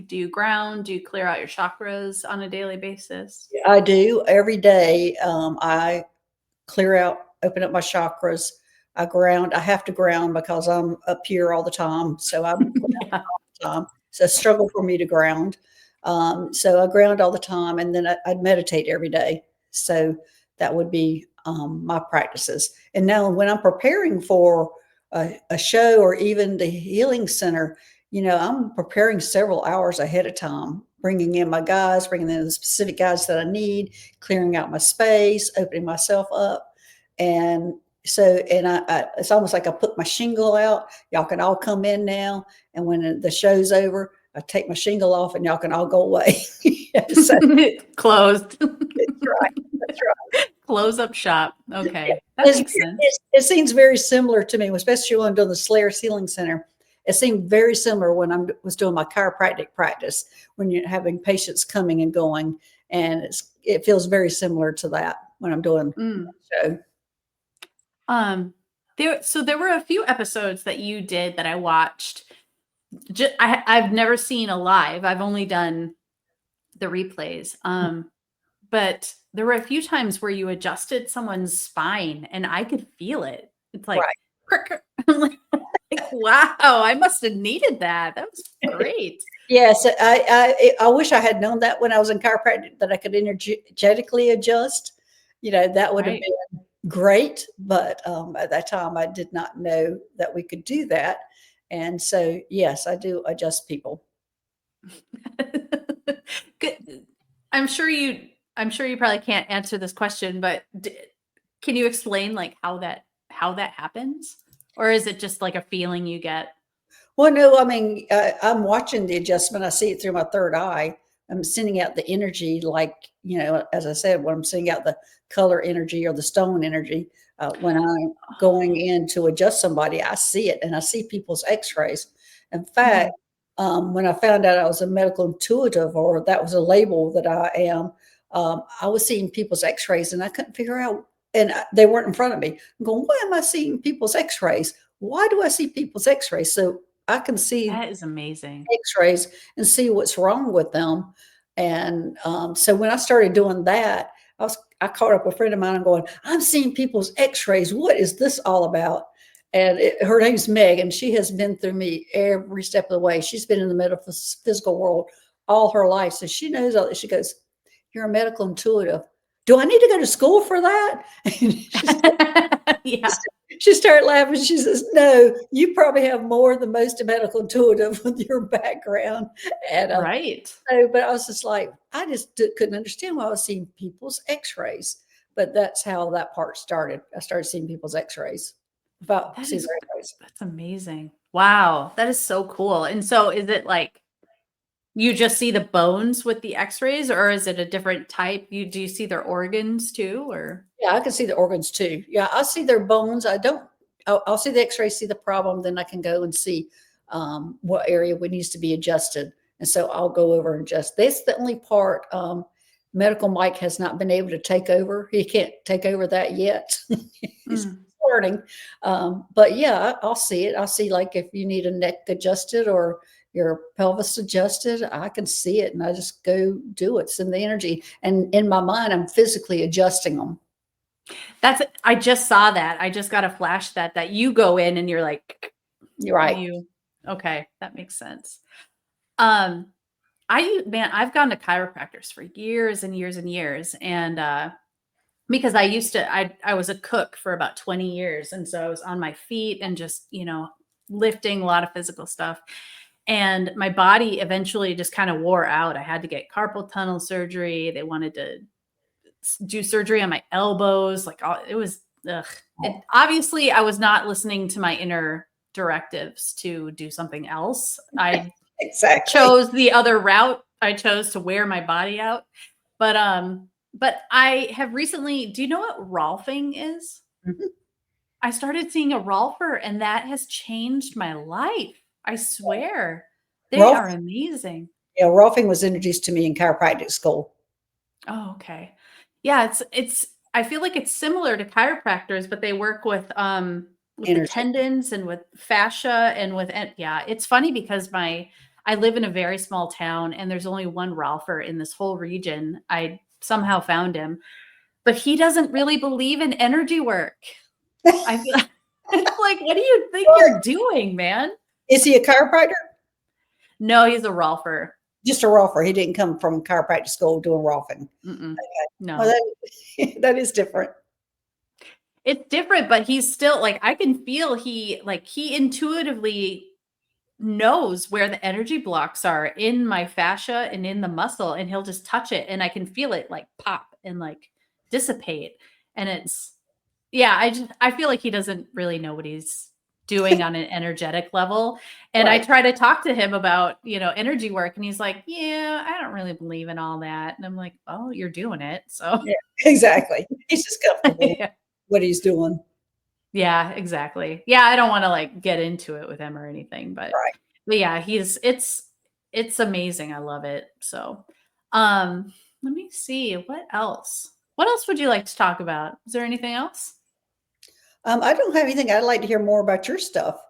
you ground? Do you clear out your chakras on a daily basis? I do every day. I clear out, open up my chakras. I ground. I have to ground because I'm up here all the time. So I'm Yeah. time. It's a struggle for me to ground. So I ground all the time, and then I'd meditate every day. So that would be my practices. And now, when I'm preparing for a show or even the healing center, I'm preparing several hours ahead of time, bringing in my guys, bringing in the specific guys that I need, clearing out my space, opening myself up. And it's almost like I put my shingle out. Y'all can all come in now, and when the show's over, I take my shingle off and y'all can all go away. So Closed. that's right. That's right. Close up shop. Okay. That It's, makes sense. it seems very similar to me, especially when I'm doing the Solaris Healing Center. It seemed very similar when I was doing my chiropractic practice, when you're having patients coming and going. And it feels very similar to that when I'm doing Mm. the show. There were a few episodes that you did that I watched. I've never seen a live. I've only done the replays. But there were a few times where you adjusted someone's spine and I could feel it. It's like, Right. crick, crick. I'm like, wow, I must have needed that. That was great. Yes, I wish I had known that when I was in chiropractic, that I could energetically adjust. That would have Right. been great, but at that time I did not know that we could do that. And so, yes, I do adjust people. Good. I'm sure you probably can't answer this question, but can you explain like how that happens? Or is it just like a feeling you get? Well, no, I mean, I'm watching the adjustment. I see it through my third eye. I'm sending out the energy, like, as I said, when I'm sending out the color energy or the stone energy, when I'm going in to adjust somebody, I see it, and I see people's x-rays. In fact, Mhm. when I found out I was a medical intuitive, or that was a label that I am, I was seeing people's x-rays and I couldn't figure out, and they weren't in front of me. I'm going, why am I seeing people's x-rays? Why do I see people's x-rays? So I can see That is amazing. x-rays and see what's wrong with them. And so when I started doing that, I caught up with a friend of mine and going, I'm seeing people's x-rays. What is this all about? And her name's Meg, and she has been through me every step of the way. She's been in the metaphysical world all her life. So she knows all that. She goes, you're a medical intuitive. Do I need to go to school for that? And Yeah. she started laughing. She says, no, you probably have more than most medical intuitive with your background. And Right. so, but I was just like, I just couldn't understand why I was seeing people's x-rays. But that's how that part started. I started seeing people's x-rays. About That seeing is their x-rays. that's amazing. Wow, that is so cool. And so is it like you just see the bones with the x-rays, or is it a different type? Do you see their organs too, or? Yeah, I can see the organs too. Yeah, I see their bones. I don't. I'll see the X-ray, see the problem, then I can go and see what area needs to be adjusted, and so I'll go over and adjust. That's the only part. Medical Mike has not been able to take over. He can't take over that yet. He's Mm. learning, but yeah, I'll see it. I'll see like if you need a neck adjusted or your pelvis adjusted, I can see it, and I just go do it. Send the energy, and in my mind, I'm physically adjusting them. I just saw that. I just got a flash that you go in and you're like, You're right. okay, that makes sense. I've gone to chiropractors for years and years and years. And because I was a cook for about 20 years. And so I was on my feet and just, lifting a lot of physical stuff. And my body eventually just kind of wore out. I had to get carpal tunnel surgery. They wanted to do surgery on my elbows. Like it was, ugh. Obviously I was not listening to my inner directives to do something else. I Exactly. chose the other route. I chose to wear my body out. But I have recently, do you know what rolfing is? Mhm. I started seeing a rolfer and that has changed my life. I swear. They Rolf, are amazing. yeah, Rolfing was introduced to me in chiropractic school. Oh, okay. Yeah, it's I feel like it's similar to chiropractors, but they work with the Energy. tendons and with fascia and yeah, it's funny because I live in a very small town and there's only one Ralpher in this whole region. I somehow found him, but he doesn't really believe in energy work. I feel it's like, what do you think you're doing, man? Is he a chiropractor? No, he's a Ralpher. Just a Rolfer. He didn't come from chiropractic school doing Rolfing. Mm-mm. Well, No. that is different. It's different, but he's still like I can feel he intuitively knows where the energy blocks are in my fascia and in the muscle, and he'll just touch it and I can feel it like pop and like dissipate. And it's yeah, I feel like he doesn't really know what he's doing on an energetic level. And I Right. try to talk to him about, energy work and he's like, "Yeah, I don't really believe in all that." And I'm like, "Oh, you're doing it." So Yeah, exactly. He's just comfortable yeah. what he's doing. Yeah, exactly. Yeah, I don't wanna, like, get into it with him or anything, Right. but yeah, it's amazing, I love it, so, let me see, what else? What else would you like to talk about? Is there anything else? I don't have anything. I'd like to hear more about your stuff.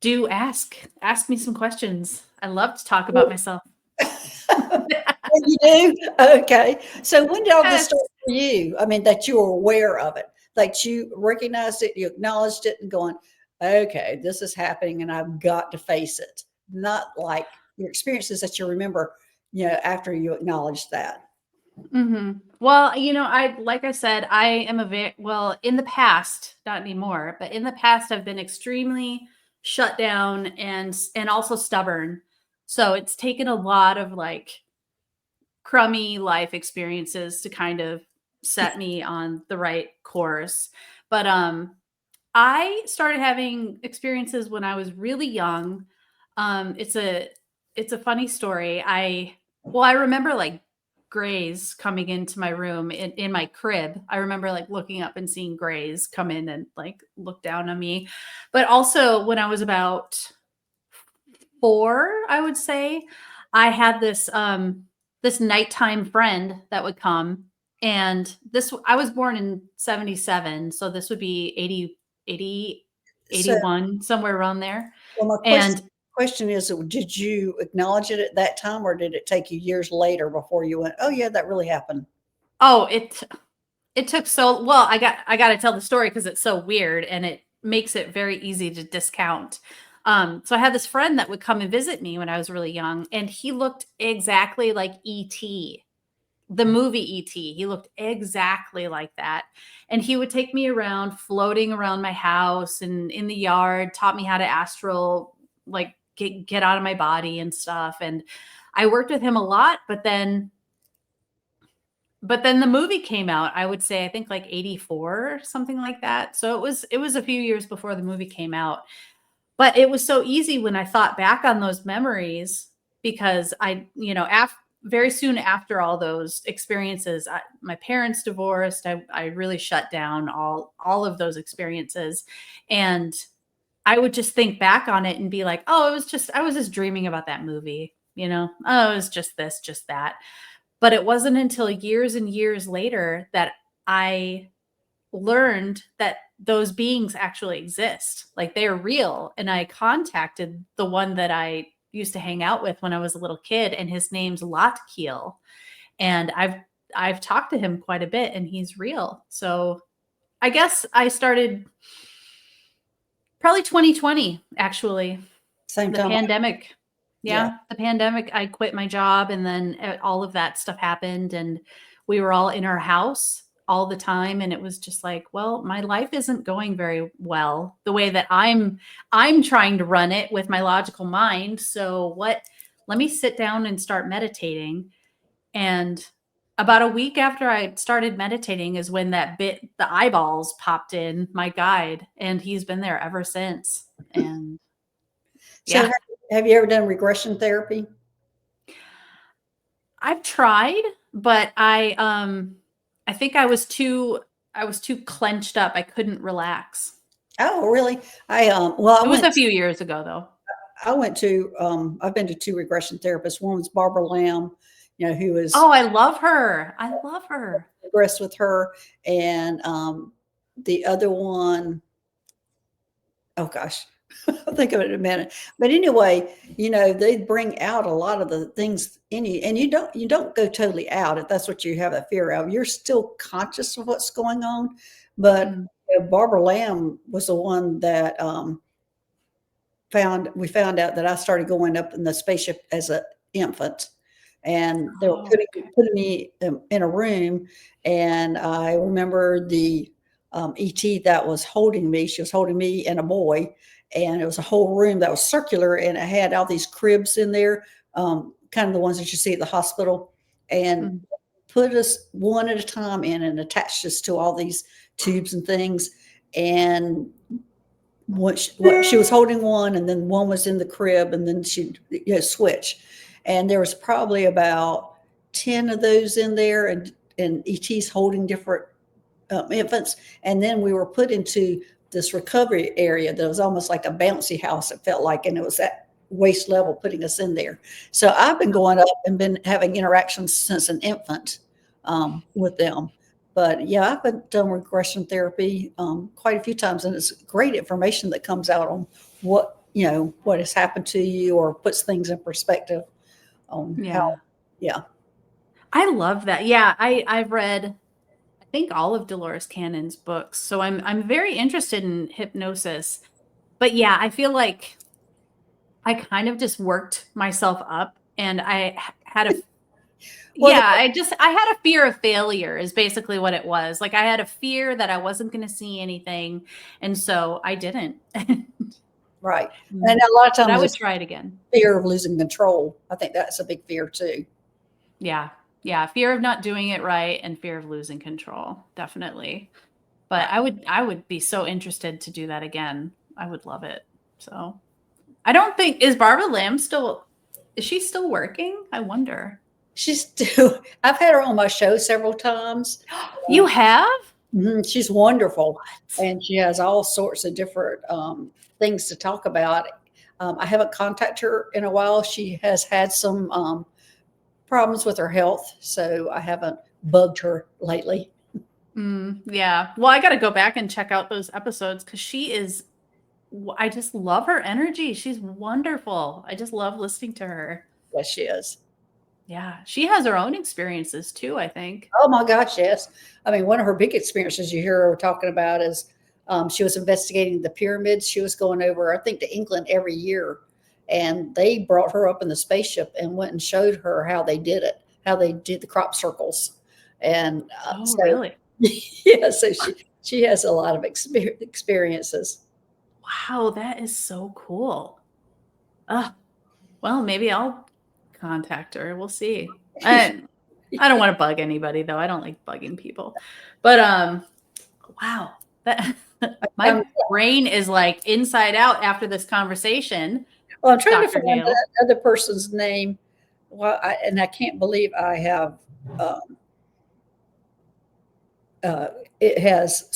Do ask. Ask me some questions. I love to talk about myself. Oh, you do? Okay. So when did all this Yes. start for you? I mean, that you were aware of it, like you recognized it, you acknowledged it, and going, okay, this is happening, and I've got to face it. Not like your experiences that you remember, after you acknowledged that. Mhm. Well, like I said, I am a very well, in the past, not anymore, but in the past I've been extremely shut down and also stubborn. So it's taken a lot of like crummy life experiences to kind of set me on the right course. But I started having experiences when I was really young. It's a funny story. I remember like grays coming into my room in my crib. I remember like looking up and seeing grays come in and like look down on me. But also when I was about 4, I would say, I had this nighttime friend that would come, and this I was born in 77, so this would be 80, So, 81, somewhere around there. well, my question And question is, did you acknowledge it at that time, or did it take you years later before you went, oh yeah, that really happened? oh, it took so well, I got to tell the story because it's so weird and it makes it very easy to discount. So I had this friend that would come and visit me when I was really young, and he looked exactly like ET. The movie E.T. He looked exactly like that. And he would take me around, floating around my house and in the yard, taught me how to astral, like get out of my body and stuff. And I worked with him a lot, but then but then the movie came out, I would say, I think like 84 or something like that. So it was a few years before the movie came out. But it was so easy when I thought back on those memories because very soon after all those experiences, my parents divorced. I really shut down all of those experiences. And I would just think back on it and be like, oh, I was just dreaming about that movie, oh, it was just this, just that. But it wasn't until years and years later that I learned that those beings actually exist. Like they're real. And I contacted the one that I used to hang out with when I was a little kid, and his name's Lotkeel. And I've talked to him quite a bit, and he's real. So I guess I started probably 2020, actually. Same The time. pandemic. Yeah. Yeah, the pandemic, I quit my job, and then all of that stuff happened, and we were all in our house all the time, and it was just like, well, my life isn't going very well the way that I'm trying to run it with my logical mind. So let me sit down and start meditating. And about a week after I started meditating is when the eyeballs popped in my guide, and he's been there ever since. And So yeah. have you ever done regression therapy? I've tried, but I think I was too clenched up. I couldn't relax. Oh, really? It was a few years ago though. I've been to two regression therapists. One was Barbara Lamb, who was Oh, I love her. I love her. regressed with her. And the other one, oh gosh, I'll think of it in a minute. But anyway, they bring out a lot of the things in you, and you don't go totally out if that's what you have a fear of. You're still conscious of what's going on. But Barbara Lamb was the one that we found out that I started going up in the spaceship as an infant, and they were putting me in a room, and I remember the ET that was holding me. She was holding me and a boy, and it was a whole room that was circular, and it had all these cribs in there, kind of the ones that you see at the hospital, and put us one at a time in and attached us to all these tubes and things. And she was holding one, and then one was in the crib, and then she'd switch. And there was probably about 10 of those in there, and ETs holding different infants. And then we were put into this recovery area that was almost like a bouncy house, it felt like, and it was at waist level putting us in there. So I've been going up and been having interactions since an infant with them. But yeah, I've been done regression therapy quite a few times, and it's great information that comes out on what has happened to you, or puts things in perspective on how. Yeah, I love that. Yeah, I've read, I think, all of Dolores Cannon's books, so I'm very interested in hypnosis. But yeah, I feel like I kind of just worked myself up, and I had a I had a fear of failure is basically what it was. Like I had a fear that I wasn't going to see anything, and so I didn't. Right. And a lot of times I would try it again. Fear of losing control. I think that's a big fear too. Yeah. Yeah. Fear of not doing it right, and fear of losing control. Definitely. But I would be so interested to do that again. I would love it. So I don't think, is Barbara Lamb is she still working? I wonder. I've had her on my show several times. You have? Mm-hmm. She's wonderful. And she has all sorts of different things to talk about. I haven't contacted her in a while. She has had some problems with her health, so I haven't bugged her lately. Yeah. Well, I got to go back and check out those episodes, because I just love her energy. She's wonderful. I just love listening to her. Yes, she is. Yeah. She has her own experiences too, I think. Oh my gosh, yes. I mean, one of her big experiences you hear her talking about is she was investigating the pyramids. She was going over, I think, to England every year. And they brought her up in the spaceship and went and showed her how they did it, how they did the crop circles. And really? Yeah, so she has a lot of experiences. Wow, that is so cool. Well, maybe I'll contact her. We'll see. I don't want to bug anybody though. I don't like bugging people. But wow. That my Um, brain is like inside out after this conversation, well, I'm trying to Dr. find Gale. that other person's name. Well, and I can't believe I have. Um, it has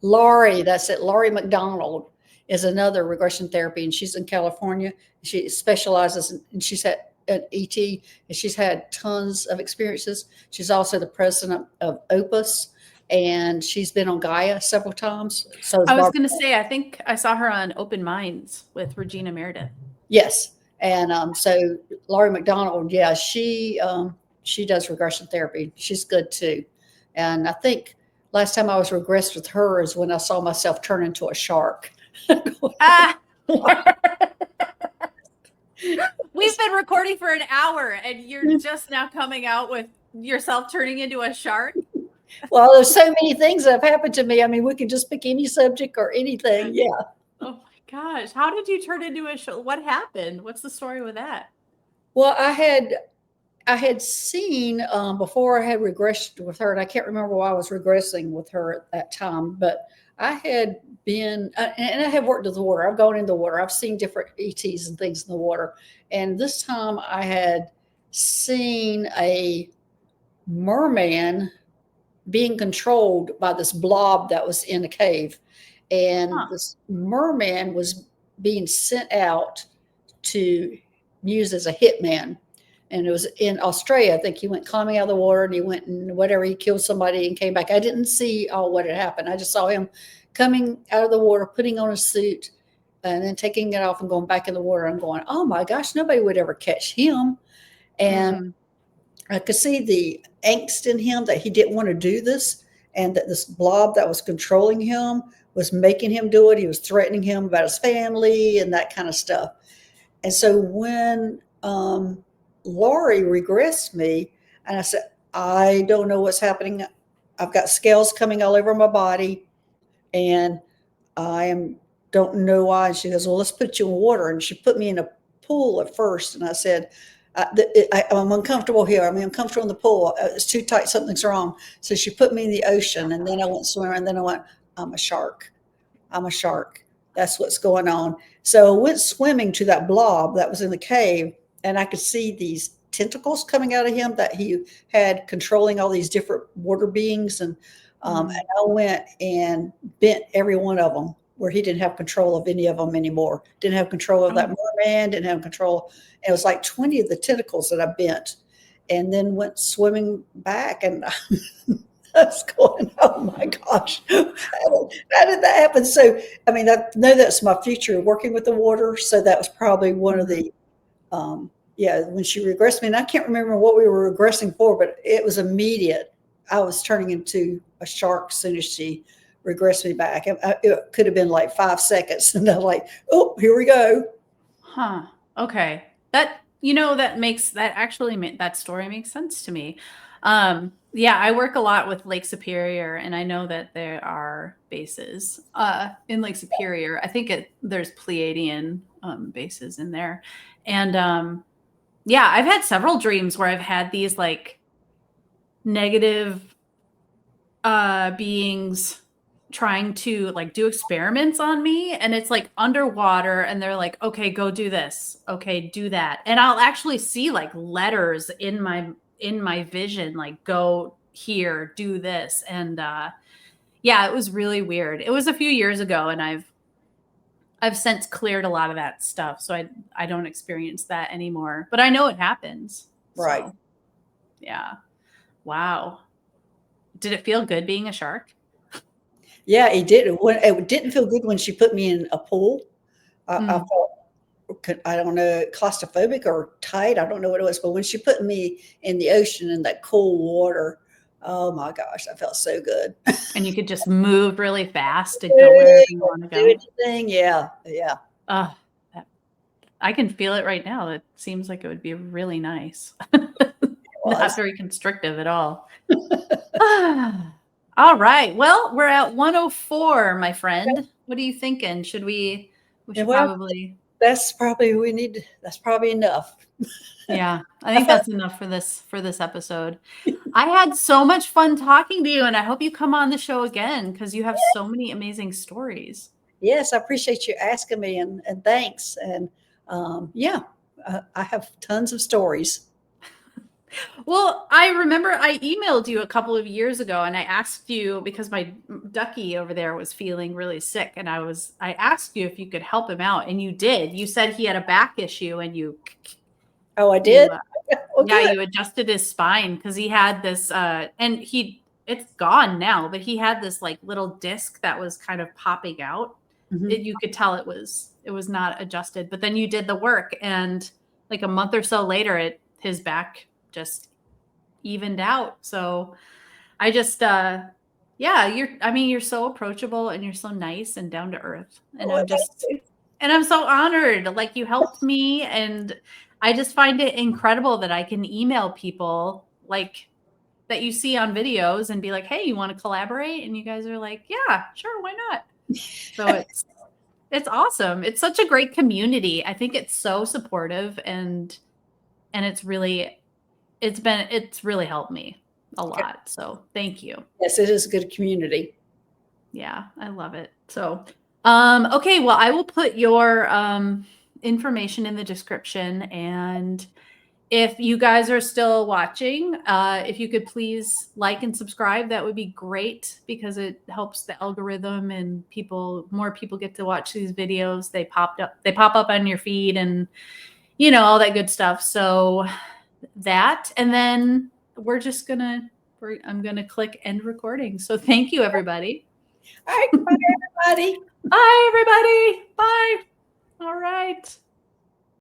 Laurie. That's it. Laurie McDonald is another regression therapy, and she's in California. She specializes and she's had an ET, and she's had tons of experiences. She's also the president of Opus, and she's been on Gaia several times. So is I was Barbara. going to say, I think I saw her on Open Minds with Regina Meredith. Yes, and so Laurie McDonald, yeah, she does regression therapy. She's good too, and I think last time I was regressed with her is when I saw myself turn into a shark. Ah! We've been recording for an hour and you're just now coming out with yourself turning into a shark. Well, there's so many things that have happened to me. I mean, we can just pick any subject or anything. Yeah. Oh my gosh. How did you turn into a shark? What happened? What's the story with that? Well, I had seen before I had regressed with her, and I can't remember why I was regressing with her at that time, but I had been, and I have worked with the water. I've gone in the water. I've seen different ETs and things in the water. And this time I had seen a merman being controlled by this blob that was in a cave. And this merman was being sent out to use as a hitman. And it was in Australia. I think he went climbing out of the water and he went and whatever, he killed somebody and came back. I didn't see all what had happened. I just saw him coming out of the water, putting on a suit, and then taking it off and going back in the water. I'm going, oh my gosh, nobody would ever catch him. And I could see the angst in him that he didn't want to do this, and that this blob that was controlling him was making him do it. He was threatening him about his family and that kind of stuff. And so when Laurie regressed me, and I said, I don't know what's happening. I've got scales coming all over my body, and don't know why. And she goes, well, let's put you in water. And she put me in a pool at first. And I said, I'm uncomfortable here. I'm uncomfortable in the pool. It's too tight. Something's wrong. So she put me in the ocean, and then I went swimming, and then I went, I'm a shark. I'm a shark. That's what's going on. So I went swimming to that blob that was in the cave, and I could see these tentacles coming out of him that he had controlling all these different water beings. And I went and bent every one of them where he didn't have control of any of them anymore. Didn't have control of that merman, didn't have control. And it was like 20 of the tentacles that I bent, and then went swimming back. And I was going, oh my gosh, how did that happen? So, I mean, I know that's my future, working with the water. So that was probably one of the, when she regressed me, and I can't remember what we were regressing for, but it was immediate. I was turning into a shark as soon as she regressed me back. It could have been like 5 seconds, and I'm like, oh, here we go. Huh. Okay. That story makes sense to me. Yeah, I work a lot with Lake Superior, and I know that there are bases in Lake Superior. I think there's Pleiadian bases in there. And yeah, I've had several dreams where I've had these like negative beings trying to like do experiments on me, and it's like underwater, and they're like, okay, go do this, okay, do that, and I'll actually see like letters in my vision, like, go here, do this. And yeah, it was really weird. It was a few years ago, and I've since cleared a lot of that stuff, so I don't experience that anymore, but I know it happens. Right. So, yeah. Wow. Did it feel good being a shark? Yeah, it did. It didn't feel good when she put me in a pool. I felt, I don't know, claustrophobic or tight. I don't know what it was. But when she put me in the ocean in that cool water, oh my gosh, I felt so good. And you could just move really fast and go wherever you want to go. Do anything. Yeah. Yeah. I can feel it right now. It seems like it would be really nice. Not very constrictive at all. All right. Well, we're at 104, my friend. What are you thinking? We should probably. that's probably that's probably enough. Yeah, I think that's enough for this episode. I had so much fun talking to you, and I hope you come on the show again because you have so many amazing stories. Yes, I appreciate you asking me, and thanks. And yeah, I have tons of stories. Well, I remember I emailed you a couple of years ago and I asked you because my ducky over there was feeling really sick and I asked you if you could help him out and you did. You said he had a back issue and Oh, I did? Well, yeah, good. you adjusted his spine because he had this and it's gone now, but he had this like little disc that was kind of popping out. Mhm. You could tell it was not adjusted, but then you did the work and like a month or so later his back just evened out. So I just yeah, you're so approachable and you're so nice and down to earth. And Well, thank you. I'm so honored. Like you helped me and I just find it incredible that I can email people like that you see on videos and be like, "Hey, you want to collaborate?" And you guys are like, "Yeah, sure, why not?" So it's awesome. It's such a great community. I think it's so supportive and it's really helped me a lot. So thank you. Yes, it is a good community. Yeah, I love it. So, okay, well, I will put your information in the description. And if you guys are still watching, if you could please like and subscribe, that would be great because it helps the algorithm and more people get to watch these videos. They pop up on your feed and all that good stuff. So and then I'm gonna click end recording. So thank you, everybody. All right, bye, everybody. Bye, everybody. Bye. All right.